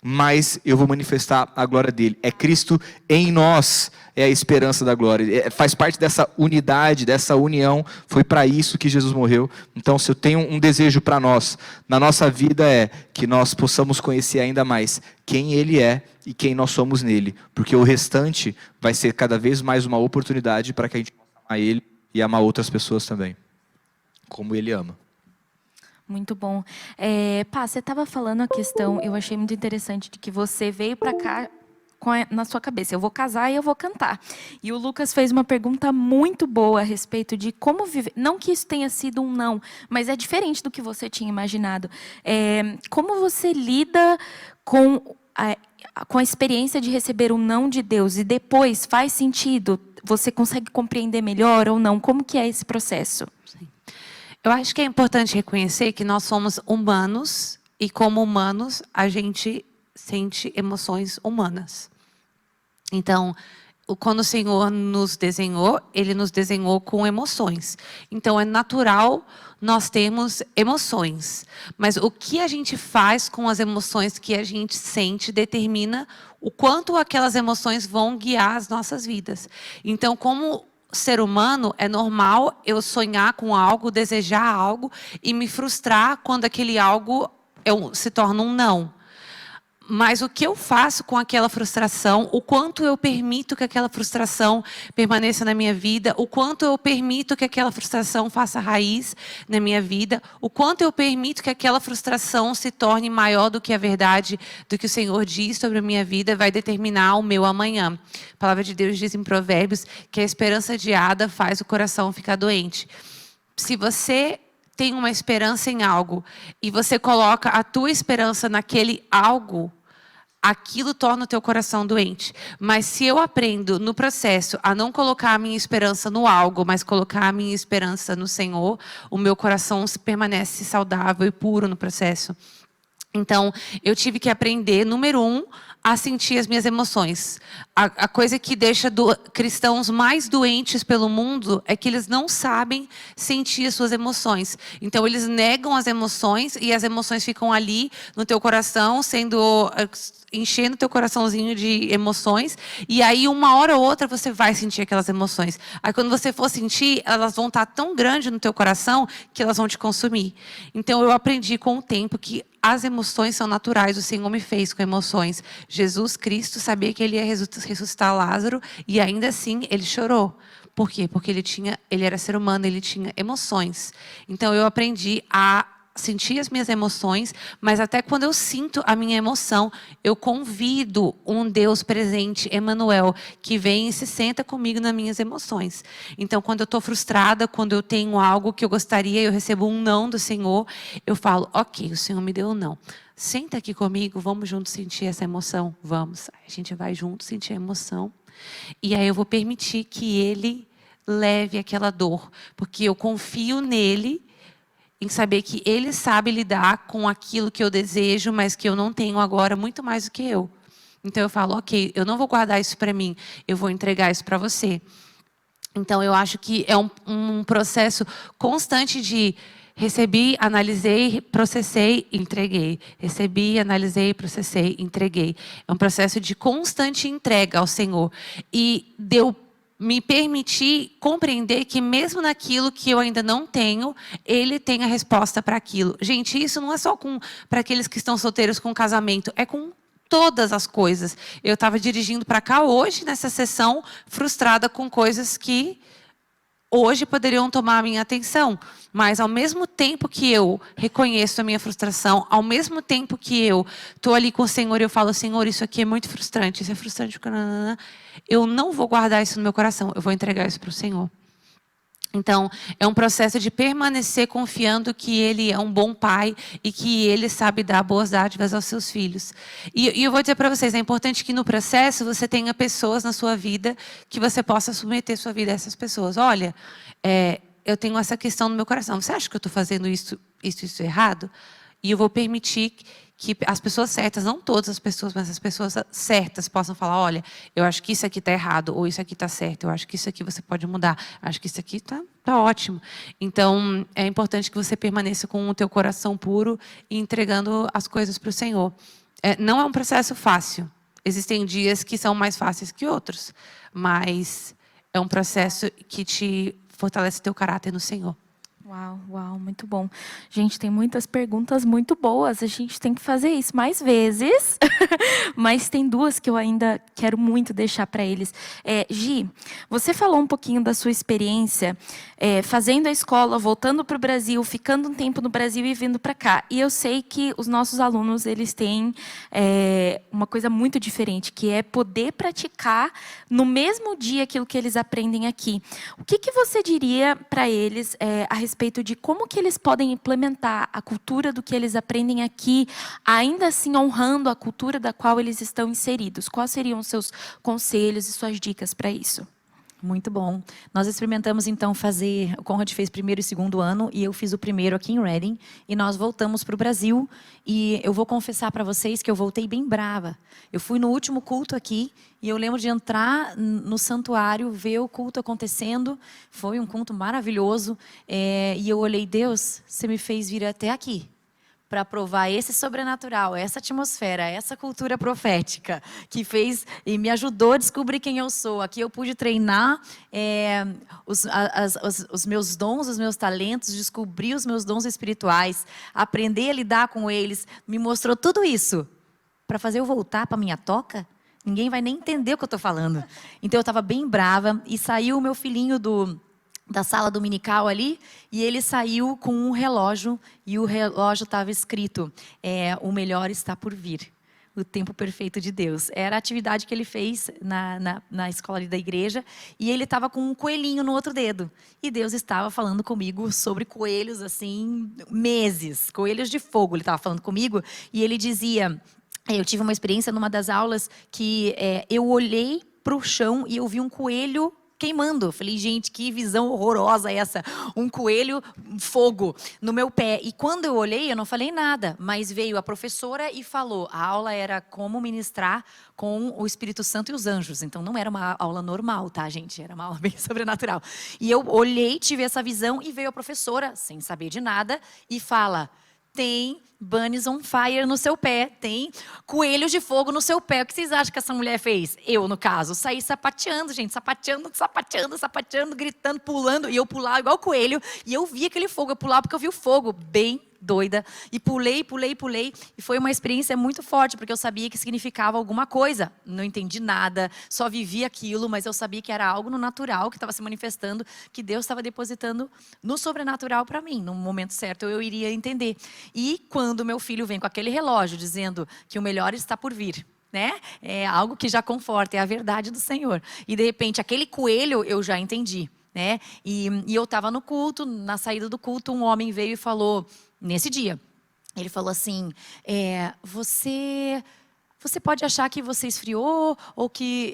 mais eu vou manifestar a glória dele. É Cristo em nós, é a esperança da glória. Faz parte dessa unidade, dessa união. Foi para isso que Jesus morreu. Então, se eu tenho um desejo para nós, na nossa vida, é que nós possamos conhecer ainda mais quem ele é e quem nós somos nele. Porque o restante vai ser cada vez mais uma oportunidade para que a gente possa amar ele e amar outras pessoas também, como ele ama. Muito bom. Você estava falando a questão, eu achei muito interessante, de que você veio para cá na sua cabeça, eu vou casar e eu vou cantar. E o Lucas fez uma pergunta muito boa a respeito de como viver, não que isso tenha sido um não, mas é diferente do que você tinha imaginado. Como você lida com a experiência de receber um não de Deus e depois faz sentido? Você consegue compreender melhor ou não? Como que é esse processo? Eu acho que é importante reconhecer que nós somos humanos e, como humanos, a gente sente emoções humanas. Então, quando o Senhor nos desenhou, Ele nos desenhou com emoções. Então, é natural nós termos emoções. Mas o que a gente faz com as emoções que a gente sente determina o quanto aquelas emoções vão guiar as nossas vidas. Então, como ser humano, é normal eu sonhar com algo, desejar algo e me frustrar quando aquele algo se torna um não. Mas o que eu faço com aquela frustração, o quanto eu permito que aquela frustração permaneça na minha vida, o quanto eu permito que aquela frustração faça raiz na minha vida, o quanto eu permito que aquela frustração se torne maior do que a verdade, do que o Senhor diz sobre a minha vida, vai determinar o meu amanhã. A palavra de Deus diz em Provérbios que a esperança adiada faz o coração ficar doente. Se você tem uma esperança em algo e você coloca a tua esperança naquele algo, aquilo torna o teu coração doente. Mas se eu aprendo no processo a não colocar a minha esperança no algo, mas colocar a minha esperança no Senhor, o meu coração permanece saudável e puro no processo. Então, eu tive que aprender, número 1, a sentir as minhas emoções. A coisa que deixa cristãos mais doentes pelo mundo é que eles não sabem sentir as suas emoções. Então, eles negam as emoções e as emoções ficam ali no teu coração, enchendo teu coraçãozinho de emoções. E aí, uma hora ou outra, você vai sentir aquelas emoções. Aí, quando você for sentir, elas vão estar tão grandes no teu coração que elas vão te consumir. Então, eu aprendi com o tempo que as emoções são naturais, o Senhor me fez com emoções. Jesus Cristo sabia que Ele ia ressuscitar Lázaro e ainda assim Ele chorou. Por quê? Porque ele era ser humano, ele tinha emoções. Então eu aprendi a sentir as minhas emoções, mas até quando eu sinto a minha emoção, eu convido um Deus presente, Emmanuel, que vem e se senta comigo nas minhas emoções. Então, quando eu estou frustrada, quando eu tenho algo que eu gostaria, eu recebo um não do Senhor, eu falo, ok, o Senhor me deu um não. Senta aqui comigo, vamos juntos sentir essa emoção? Vamos. A gente vai junto sentir a emoção. E aí eu vou permitir que Ele leve aquela dor, porque eu confio nele, em saber que Ele sabe lidar com aquilo que eu desejo, mas que eu não tenho agora, muito mais do que eu. Então eu falo, ok, eu não vou guardar isso para mim, eu vou entregar isso para você. Então eu acho que é um processo constante de recebi, analisei, processei, entreguei. Recebi, analisei, processei, entreguei. É um processo de constante entrega ao Senhor. E deu me permitir compreender que mesmo naquilo que eu ainda não tenho, Ele tem a resposta para aquilo. Gente, isso não é só para aqueles que estão solteiros com casamento, é com todas as coisas. Eu estava dirigindo para cá hoje, nessa sessão, frustrada com coisas que hoje poderiam tomar a minha atenção. Mas ao mesmo tempo que eu reconheço a minha frustração, ao mesmo tempo que eu estou ali com o Senhor e eu falo, Senhor, isso aqui é muito frustrante, isso é frustrante, eu não vou guardar isso no meu coração, eu vou entregar isso para o Senhor. Então, é um processo de permanecer confiando que Ele é um bom pai e que Ele sabe dar boas dádivas aos seus filhos. E eu vou dizer para vocês, é importante que no processo você tenha pessoas na sua vida que você possa submeter sua vida a essas pessoas. Olha, eu tenho essa questão no meu coração. Você acha que eu estou fazendo isso errado? E eu vou permitir que as pessoas certas, não todas as pessoas, mas as pessoas certas possam falar, olha, eu acho que isso aqui está errado, ou isso aqui está certo, eu acho que isso aqui você pode mudar, eu acho que isso aqui está ótimo. Então, é importante que você permaneça com o teu coração puro e entregando as coisas para o Senhor. Não é um processo fácil. Existem dias que são mais fáceis que outros, mas é um processo que te fortalece o teu caráter no Senhor. Uau, muito bom. Gente, tem muitas perguntas muito boas. A gente tem que fazer isso mais vezes. Mas tem duas que eu ainda quero muito deixar para eles. Gi, você falou um pouquinho da sua experiência fazendo a escola, voltando para o Brasil, ficando um tempo no Brasil e vindo para cá. E eu sei que os nossos alunos, eles têm uma coisa muito diferente, que é poder praticar no mesmo dia aquilo que eles aprendem aqui. O que você diria para eles a respeito de como que eles podem implementar a cultura do que eles aprendem aqui, ainda assim honrando a cultura da qual eles estão inseridos? Quais seriam os seus conselhos e suas dicas para isso? Muito bom. Nós experimentamos, então, fazer... O Conrad fez primeiro e segundo ano, e eu fiz o primeiro aqui em Reading. E nós voltamos para o Brasil. E eu vou confessar para vocês que eu voltei bem brava. Eu fui no último culto aqui, e eu lembro de entrar no santuário, ver o culto acontecendo. Foi um culto maravilhoso. E eu olhei, Deus, você me fez vir até aqui para provar esse sobrenatural, essa atmosfera, essa cultura profética que fez e me ajudou a descobrir quem eu sou. Aqui eu pude treinar os meus dons, os meus talentos, descobrir os meus dons espirituais, aprender a lidar com eles. Me mostrou tudo isso para fazer eu voltar para minha toca. Ninguém vai nem entender o que eu estou falando. Então eu estava bem brava e saiu o meu filhinho da sala dominical ali, e ele saiu com um relógio, e o relógio estava escrito, o melhor está por vir, o tempo perfeito de Deus. Era a atividade que ele fez na escola ali da igreja, e ele estava com um coelhinho no outro dedo, e Deus estava falando comigo sobre coelhos, assim, meses, coelhos de fogo, ele estava falando comigo, e ele dizia, eu tive uma experiência numa das aulas, que eu olhei para o chão, e eu vi um coelho queimando. Eu falei, gente, que visão horrorosa essa. Um coelho, fogo no meu pé. E quando eu olhei, eu não falei nada. Mas veio a professora e falou. A aula era como ministrar com o Espírito Santo e os anjos. Então não era uma aula normal, tá, gente? Era uma aula bem sobrenatural. E eu olhei, tive essa visão e veio a professora, sem saber de nada, e fala... Tem bunnies on fire no seu pé, tem coelhos de fogo no seu pé. O que vocês acham que essa mulher fez? Eu, no caso, saí sapateando, gente, sapateando, gritando, pulando. E eu pulava igual coelho, e eu vi aquele fogo, eu pulava porque eu vi o fogo bem doida. E pulei. E foi uma experiência muito forte, porque eu sabia que significava alguma coisa. Não entendi nada, só vivi aquilo, mas eu sabia que era algo no natural que estava se manifestando, que Deus estava depositando no sobrenatural para mim. No momento certo eu iria entender. E quando meu filho vem com aquele relógio dizendo que o melhor está por vir, né? É algo que já conforta, é a verdade do Senhor. E de repente aquele coelho eu já entendi, né? E eu estava no culto, na saída do culto, um homem veio e falou, nesse dia, ele falou assim, você pode achar que você esfriou ou que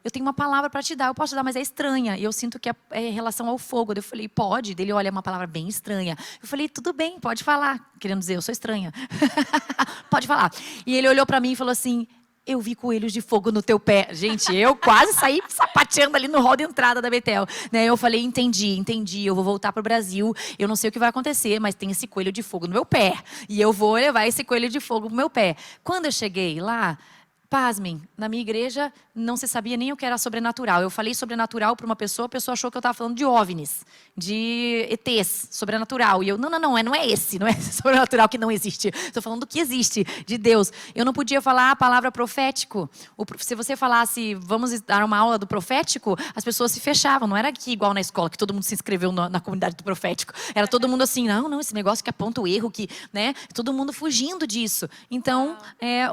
eu tenho uma palavra para te dar. Eu posso te dar, mas é estranha. E eu sinto que é em relação ao fogo. Eu falei, pode? Dele, olha, é uma palavra bem estranha. Eu falei, tudo bem, pode falar. Querendo dizer, eu sou estranha. Pode falar. E ele olhou para mim e falou assim, eu vi coelhos de fogo no teu pé. Gente, eu quase saí sapateando ali no hall de entrada da Betel. Né? Eu falei, entendi. Eu vou voltar pro Brasil. Eu não sei o que vai acontecer, mas tem esse coelho de fogo no meu pé. E eu vou levar esse coelho de fogo pro meu pé. Quando eu cheguei lá, pasmem, na minha igreja não se sabia nem o que era sobrenatural. Eu falei sobrenatural para uma pessoa, a pessoa achou que eu estava falando de OVNIs, de ETs, sobrenatural. E eu, não é esse sobrenatural que não existe. Estou falando do que existe, de Deus. Eu não podia falar a palavra profético. Se você falasse, vamos dar uma aula do profético, as pessoas se fechavam. Não era aqui igual na escola, que todo mundo se inscreveu na comunidade do profético. Era todo mundo assim, não, esse negócio que aponta o erro, que, né? Todo mundo fugindo disso. Então,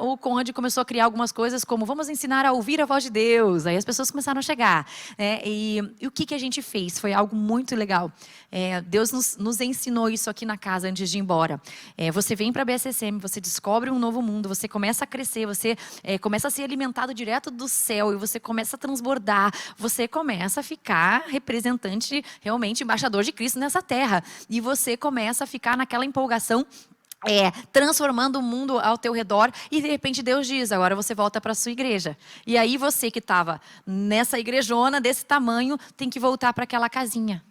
o Conrad começou a criar algumas coisas como, vamos ensinar a ouvir a voz de Deus. Aí as pessoas começaram a chegar. Né? E o que a gente fez? Foi algo muito legal. Deus nos ensinou isso aqui na casa antes de ir embora. Você vem para a BSSM, você descobre um novo mundo, você começa a crescer, você começa a ser alimentado direto do céu e você começa a transbordar, você começa a ficar representante, realmente embaixador de Cristo nessa terra. E você começa a ficar naquela empolgação, transformando o mundo ao teu redor, e de repente Deus diz, agora você volta para a sua igreja. E aí você que estava nessa igrejona desse tamanho, tem que voltar para aquela casinha.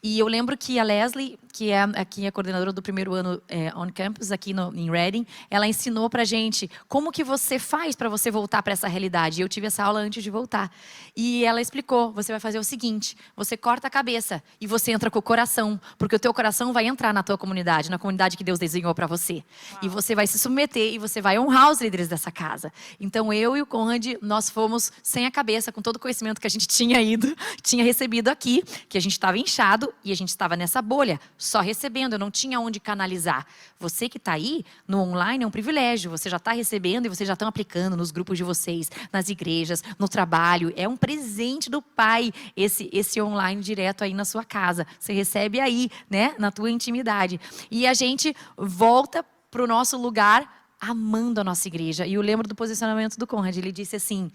E eu lembro que a Leslie, que é aqui a coordenadora do primeiro ano on campus, aqui em Reading, ela ensinou pra gente como que você faz para você voltar para essa realidade. E eu tive essa aula antes de voltar. E ela explicou, você vai fazer o seguinte, você corta a cabeça e você entra com o coração, porque o teu coração vai entrar na tua comunidade, na comunidade que Deus desenhou para você. Uau. E você vai se submeter e você vai honrar os líderes dessa casa. Então eu e o Conrad, nós fomos sem a cabeça, com todo o conhecimento que a gente tinha recebido aqui, que a gente estava inchado, e a gente estava nessa bolha, só recebendo, eu não tinha onde canalizar. Você que está aí, no online, é um privilégio. Você já está recebendo e vocês já estão aplicando nos grupos de vocês, nas igrejas, no trabalho. É um presente do Pai, esse online direto aí na sua casa. Você recebe aí, né, na tua intimidade. E a gente volta para o nosso lugar amando a nossa igreja. E eu lembro do posicionamento do Conrad. Ele disse assim,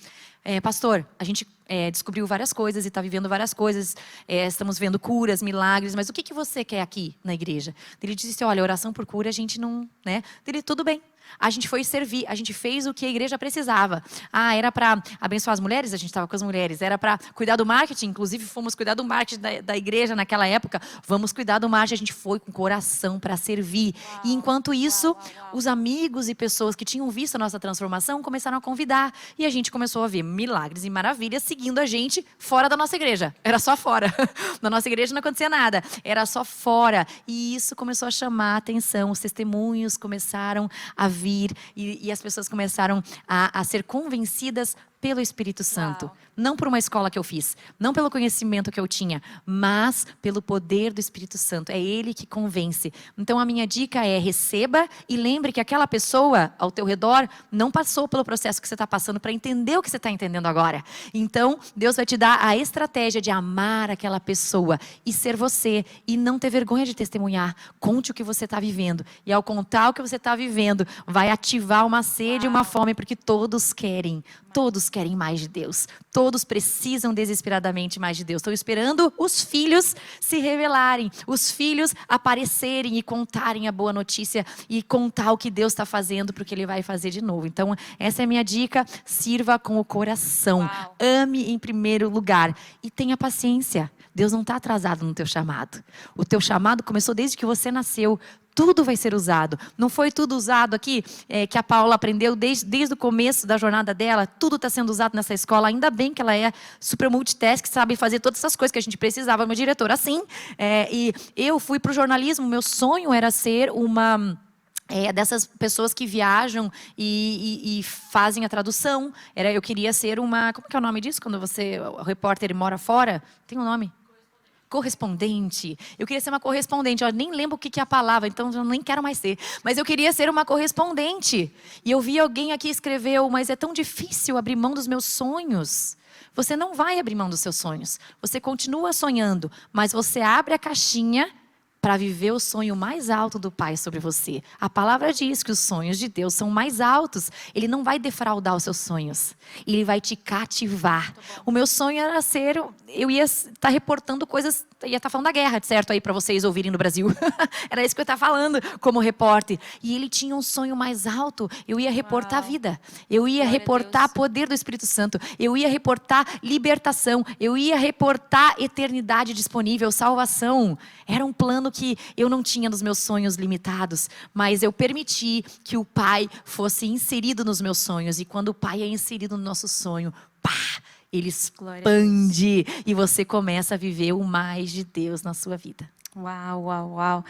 pastor, a gente descobriu várias coisas e está vivendo várias coisas. Estamos vendo curas, milagres, mas o que você quer aqui na igreja? Ele disse, olha, oração por cura a gente não... né? Ele, tudo bem. A gente foi servir, a gente fez o que a igreja precisava. Era para abençoar as mulheres, a gente estava com as mulheres. Era para cuidar do marketing, inclusive fomos cuidar do marketing da igreja naquela época. Vamos cuidar do marketing, a gente foi com coração para servir. Uau, e enquanto isso, os amigos e pessoas que tinham visto a nossa transformação começaram a convidar. E a gente começou a ver milagres e maravilhas seguindo a gente fora da nossa igreja. Era só fora. Na nossa igreja não acontecia nada, era só fora. E isso começou a chamar a atenção, os testemunhos começaram a vir e as pessoas começaram a ser convencidas pelo Espírito Santo. Uau. Não por uma escola que eu fiz, não pelo conhecimento que eu tinha, mas pelo poder do Espírito Santo. É Ele que convence. Então a minha dica é, receba e lembre que aquela pessoa ao teu redor não passou pelo processo que você está passando para entender o que você está entendendo agora. Então Deus vai te dar a estratégia de amar aquela pessoa e ser você e não ter vergonha de testemunhar. Conte o que você está vivendo. E ao contar o que você está vivendo, vai ativar uma sede e uma fome, porque todos querem mais de Deus. Todos precisam desesperadamente mais de Deus. Estão esperando os filhos se revelarem, os filhos aparecerem e contarem a boa notícia e contar o que Deus está fazendo, porque Ele vai fazer de novo. Então, essa é a minha dica. Sirva com o coração. Uau. Ame em primeiro lugar e tenha paciência. Deus não está atrasado no teu chamado. O teu chamado começou desde que você nasceu. Tudo vai ser usado. Não foi tudo usado aqui, que a Paula aprendeu desde o começo da jornada dela. Tudo está sendo usado nessa escola. Ainda bem que ela é super multitask, sabe fazer todas essas coisas que a gente precisava. Meu diretor, assim. E eu fui para o jornalismo. Meu sonho era ser uma... dessas pessoas que viajam e fazem a tradução. Eu queria ser uma... Como que é o nome disso? Quando o repórter mora fora? Tem um nome? Correspondente. Eu queria ser uma correspondente. Eu nem lembro o que é a palavra, então eu nem quero mais ser. Mas eu queria ser uma correspondente. E eu vi alguém aqui escreveu, mas é tão difícil abrir mão dos meus sonhos. Você não vai abrir mão dos seus sonhos. Você continua sonhando, mas você abre a caixinha para viver o sonho mais alto do Pai sobre você. A palavra diz que os sonhos de Deus são mais altos. Ele não vai defraudar os seus sonhos. Ele vai te cativar. O meu sonho era ser... Eu ia estar reportando coisas... Ia estar falando da guerra, certo? Aí para vocês ouvirem no Brasil. Era isso que eu estava falando como repórter. E ele tinha um sonho mais alto. Eu ia reportar a vida. Eu ia reportar poder do Espírito Santo. Eu ia reportar libertação. Eu ia reportar eternidade disponível, salvação. Era um plano que eu não tinha nos meus sonhos limitados. Mas eu permiti que o Pai fosse inserido nos meus sonhos. E quando o Pai é inserido no nosso sonho, pá! Ele expande e você começa a viver o mais de Deus na sua vida. Uau, uau, uau.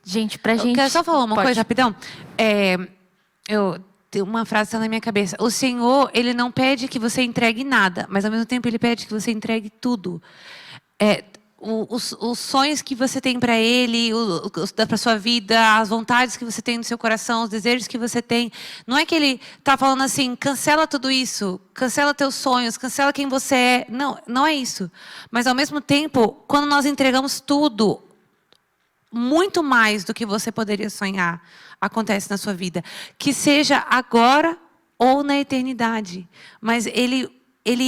Gente, pra gente... Eu quero só falar uma Pode. coisa rapidão. Eu tenho uma frase na minha cabeça. O Senhor, Ele não pede que você entregue nada, mas ao mesmo tempo Ele pede que você entregue tudo. Os sonhos que você tem para Ele, para sua vida, as vontades que você tem no seu coração, os desejos que você tem. Não é que Ele está falando assim, cancela tudo isso, cancela teus sonhos, cancela quem você é. Não, não é isso. Mas ao mesmo tempo, quando nós entregamos tudo, muito mais do que você poderia sonhar, acontece na sua vida. Que seja agora ou na eternidade. Mas Ele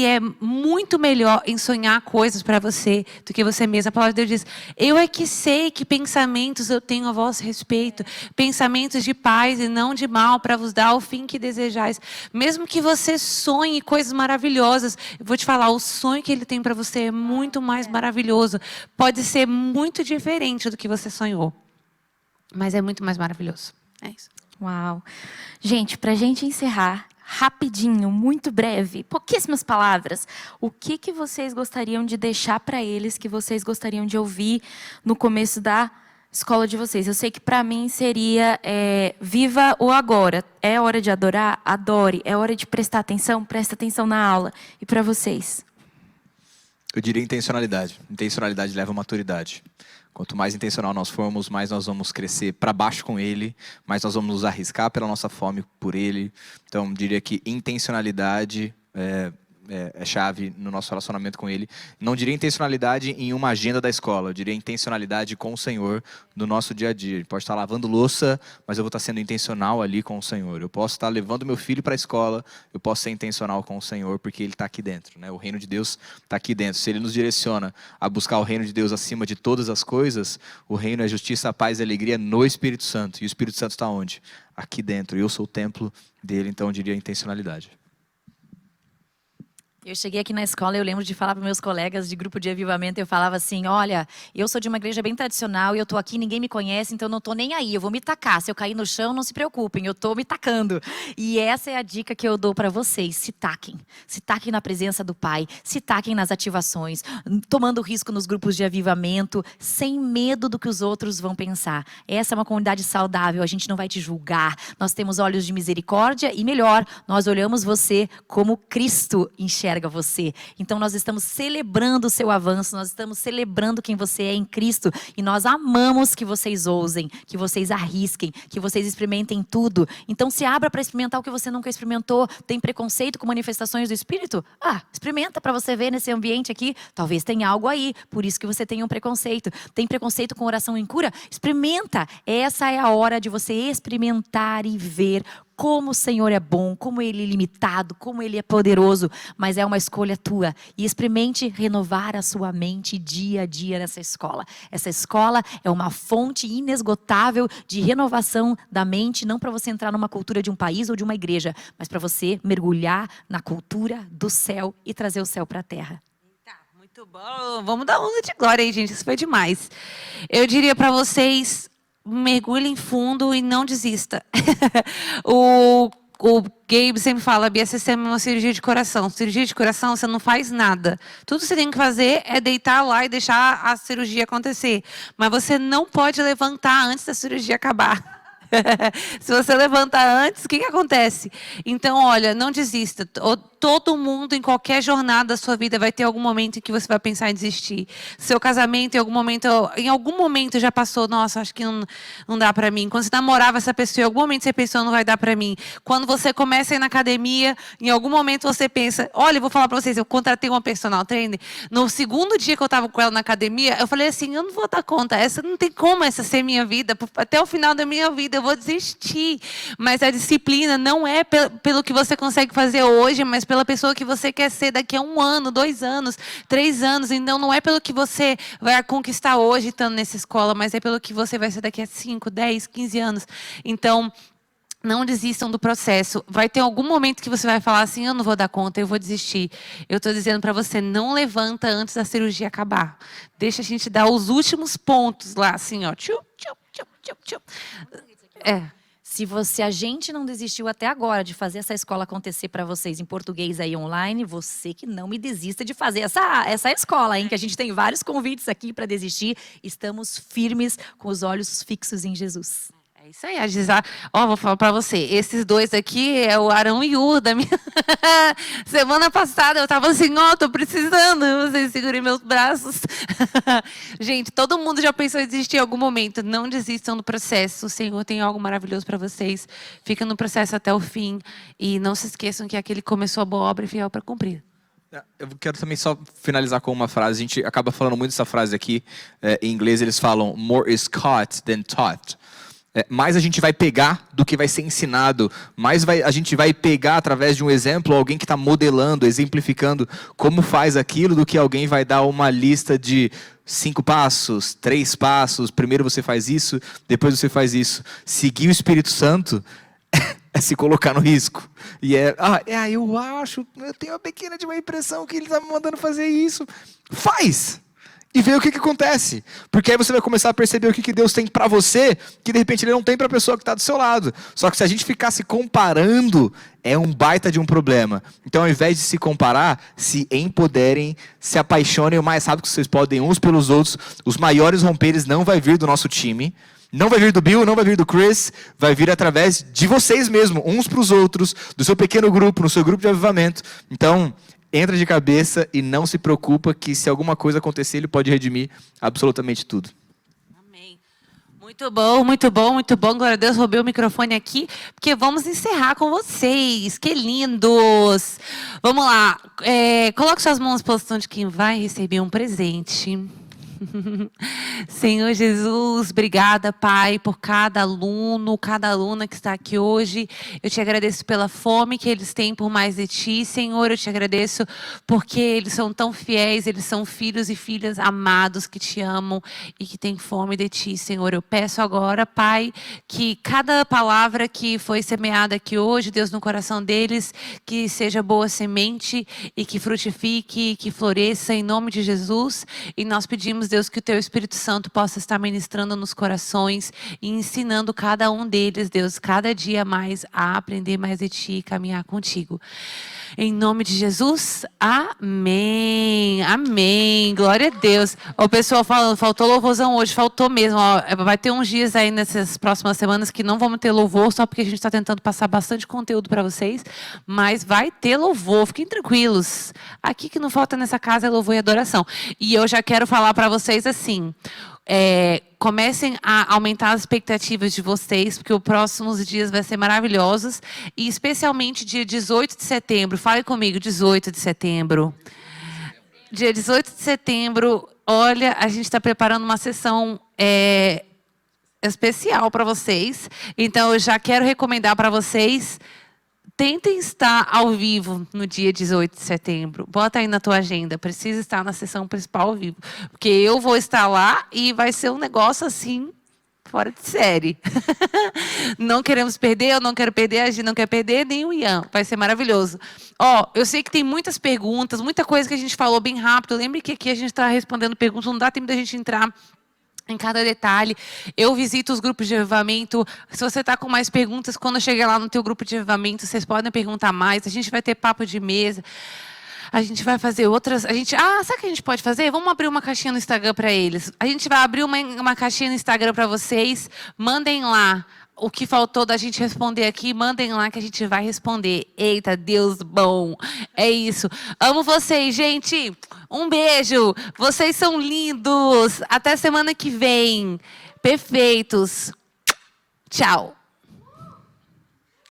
é muito melhor em sonhar coisas para você do que você mesmo. A palavra de Deus diz, eu é que sei que pensamentos eu tenho a vosso respeito, pensamentos de paz e não de mal, para vos dar o fim que desejais. Mesmo que você sonhe coisas maravilhosas, eu vou te falar, o sonho que Ele tem para você é muito mais maravilhoso. Pode ser muito diferente do que você sonhou, mas é muito mais maravilhoso. É isso. Uau. Gente, pra gente encerrar, rapidinho, muito breve, pouquíssimas palavras. O que vocês gostariam de deixar para eles, que vocês gostariam de ouvir no começo da escola de vocês? Eu sei que para mim seria viva o agora. É hora de adorar? Adore. É hora de prestar atenção? Presta atenção na aula. E para vocês? Eu diria intencionalidade. Intencionalidade leva a maturidade. Quanto mais intencional nós formos, mais nós vamos crescer para baixo com Ele, mais nós vamos nos arriscar pela nossa fome por Ele. Então, diria que intencionalidade é chave no nosso relacionamento com Ele. Não diria intencionalidade em uma agenda da escola, eu diria intencionalidade com o Senhor no nosso dia a dia. Ele pode estar lavando louça, mas eu vou estar sendo intencional ali com o Senhor. Eu posso estar levando meu filho para a escola, eu posso ser intencional com o Senhor, porque Ele está aqui dentro, né? O reino de Deus está aqui dentro. Se Ele nos direciona a buscar o reino de Deus acima de todas as coisas, o reino é justiça, a paz e a alegria no Espírito Santo. E o Espírito Santo está onde? Aqui dentro. E eu sou o templo dele, então eu diria intencionalidade. Eu cheguei aqui na escola, eu lembro de falar para meus colegas de grupo de avivamento, eu falava assim, olha, eu sou de uma igreja bem tradicional e eu estou aqui, ninguém me conhece, então eu não estou nem aí, eu vou me tacar. Se eu cair no chão, não se preocupem, eu estou me tacando. E essa é a dica que eu dou para vocês, se taquem na presença do Pai, se taquem nas ativações, tomando risco nos grupos de avivamento, sem medo do que os outros vão pensar. Essa é uma comunidade saudável, a gente não vai te julgar, nós temos olhos de misericórdia e melhor, nós olhamos você como Cristo enxerga você. Então nós estamos celebrando o seu avanço, nós estamos celebrando quem você é em Cristo e nós amamos que vocês ousem, que vocês arrisquem, que vocês experimentem tudo. Então se abra para experimentar o que você nunca experimentou. Tem preconceito com manifestações do Espírito? Experimenta para você ver nesse ambiente aqui. Talvez tenha algo aí, por isso que você tem um preconceito. Tem preconceito com oração em cura? Experimenta. Essa é a hora de você experimentar e ver como o Senhor é bom, como Ele é ilimitado, como Ele é poderoso, mas é uma escolha tua. E experimente renovar a sua mente dia a dia nessa escola. Essa escola é uma fonte inesgotável de renovação da mente, não para você entrar numa cultura de um país ou de uma igreja, mas para você mergulhar na cultura do céu e trazer o céu para a terra. Muito bom. Vamos dar onda de glória aí, gente. Isso foi demais. Eu diria para vocês, mergulhe em fundo e não desista. O Gabe sempre fala, Bia, essa é uma cirurgia de coração. Cirurgia de coração, você não faz nada. Tudo que você tem que fazer é deitar lá e deixar a cirurgia acontecer. Mas você não pode levantar antes da cirurgia acabar. Se você levantar antes, o que acontece? Então, olha, não desista. Todo mundo, em qualquer jornada da sua vida, vai ter algum momento em que você vai pensar em desistir. Seu casamento, em algum momento já passou, nossa, acho que não dá pra mim. Quando você namorava essa pessoa, em algum momento você pensou, não vai dar pra mim. Quando você começa a ir na academia, em algum momento você pensa, olha, eu vou falar pra vocês, eu contratei uma personal trainer. No segundo dia que eu tava com ela na academia, eu falei assim, eu não vou dar conta, essa não tem como essa ser minha vida, até o final da minha vida eu vou desistir. Mas a disciplina não é pelo que você consegue fazer hoje, mas pela pessoa que você quer ser daqui a 1 ano, 2 anos, 3 anos. Então, não é pelo que você vai conquistar hoje estando nessa escola, mas é pelo que você vai ser daqui a 5, 10, 15 anos. Então, não desistam do processo. Vai ter algum momento que você vai falar assim, eu não vou dar conta, eu vou desistir. Eu estou dizendo para você, não levanta antes da cirurgia acabar. Deixa a gente dar os últimos pontos lá, assim, ó. Tchup, tchup, tchup, tchup, tchup. Se a gente não desistiu até agora de fazer essa escola acontecer para vocês em português aí online, você que não me desista de fazer essa escola, hein? Que a gente tem vários convites aqui para desistir. Estamos firmes com os olhos fixos em Jesus. É isso aí, a Gisá. Ó, vou falar pra você, esses dois aqui é o Arão e o da minha... Semana passada eu tava assim, ó, tô precisando, vocês segurem meus braços. Gente, todo mundo já pensou em desistir em algum momento, não desistam do processo, o Senhor tem algo maravilhoso pra vocês. Fica no processo até o fim e não se esqueçam que aquele que começou a boa obra é fiel para cumprir. Eu quero também só finalizar com uma frase, a gente acaba falando muito dessa frase aqui, em inglês eles falam, more is caught than taught. Mais a gente vai pegar do que vai ser ensinado, mais a gente vai pegar através de um exemplo, alguém que está modelando, exemplificando como faz aquilo, do que alguém vai dar uma lista de 5 passos, 3 passos, primeiro você faz isso, depois você faz isso. Seguir o Espírito Santo é se colocar no risco. E eu tenho uma pequena de uma impressão que ele está me mandando fazer isso. Faz! E ver o que acontece. Porque aí você vai começar a perceber o que Deus tem para você, que de repente Ele não tem para a pessoa que está do seu lado. Só que se a gente ficar se comparando, é um baita de um problema. Então, ao invés de se comparar, se empoderem, se apaixonem o mais rápido que vocês podem uns pelos outros. Os maiores romperes não vai vir do nosso time. Não vai vir do Bill, não vai vir do Chris, vai vir através de vocês mesmos, uns para os outros, do seu pequeno grupo, no seu grupo de avivamento. Então, entra de cabeça e não se preocupa que se alguma coisa acontecer, Ele pode redimir absolutamente tudo. Amém. Muito bom, muito bom, muito bom. Glória a Deus, roubei o microfone aqui, porque vamos encerrar com vocês. Que lindos! Vamos lá. Coloque suas mãos na posição de quem vai receber um presente. Senhor Jesus, obrigada, Pai, por cada aluno, cada aluna que está aqui hoje. Eu te agradeço pela fome que eles têm por mais de Ti, Senhor. Eu te agradeço porque eles são tão fiéis, eles são filhos e filhas amados que Te amam e que têm fome de Ti, Senhor. Eu peço agora, Pai, que cada palavra que foi semeada aqui hoje, Deus, no coração deles, que seja boa semente e que frutifique, que floresça em nome de Jesus. E nós pedimos, Deus, que o Teu Espírito Santo possa estar ministrando nos corações e ensinando cada um deles, Deus, cada dia mais a aprender mais de Ti e caminhar contigo. Em nome de Jesus, amém, amém, glória a Deus. O pessoal falando, faltou louvorzão hoje, faltou mesmo. Vai ter uns dias aí nessas próximas semanas que não vamos ter louvor, só porque a gente está tentando passar bastante conteúdo para vocês, mas vai ter louvor, fiquem tranquilos. Aqui que não falta nessa casa é louvor e adoração. E eu já quero falar para vocês assim, comecem a aumentar as expectativas de vocês, porque os próximos dias vai ser maravilhosos, e especialmente dia 18 de setembro, fale comigo, 18 de setembro. Dia 18 de setembro, olha, a gente está preparando uma sessão especial para vocês, então eu já quero recomendar para vocês, tentem estar ao vivo no dia 18 de setembro. Bota aí na tua agenda. Precisa estar na sessão principal ao vivo. Porque eu vou estar lá e vai ser um negócio assim, fora de série. Não queremos perder, eu não quero perder, a gente não quer perder, nem o Ian. Vai ser maravilhoso. Eu sei que tem muitas perguntas, muita coisa que a gente falou bem rápido. Lembre que aqui a gente está respondendo perguntas, não dá tempo da gente entrar em cada detalhe. Eu visito os grupos de avivamento. Se você está com mais perguntas, quando eu chegar lá no teu grupo de avivamento, vocês podem perguntar mais. A gente vai ter papo de mesa. A gente vai fazer outras... sabe o que a gente pode fazer? Vamos abrir uma caixinha no Instagram para eles. A gente vai abrir uma caixinha no Instagram para vocês. Mandem lá o que faltou da gente responder aqui. Mandem lá que a gente vai responder. Eita, Deus bom. É isso. Amo vocês, gente. Um beijo. Vocês são lindos. Até semana que vem. Perfeitos. Tchau.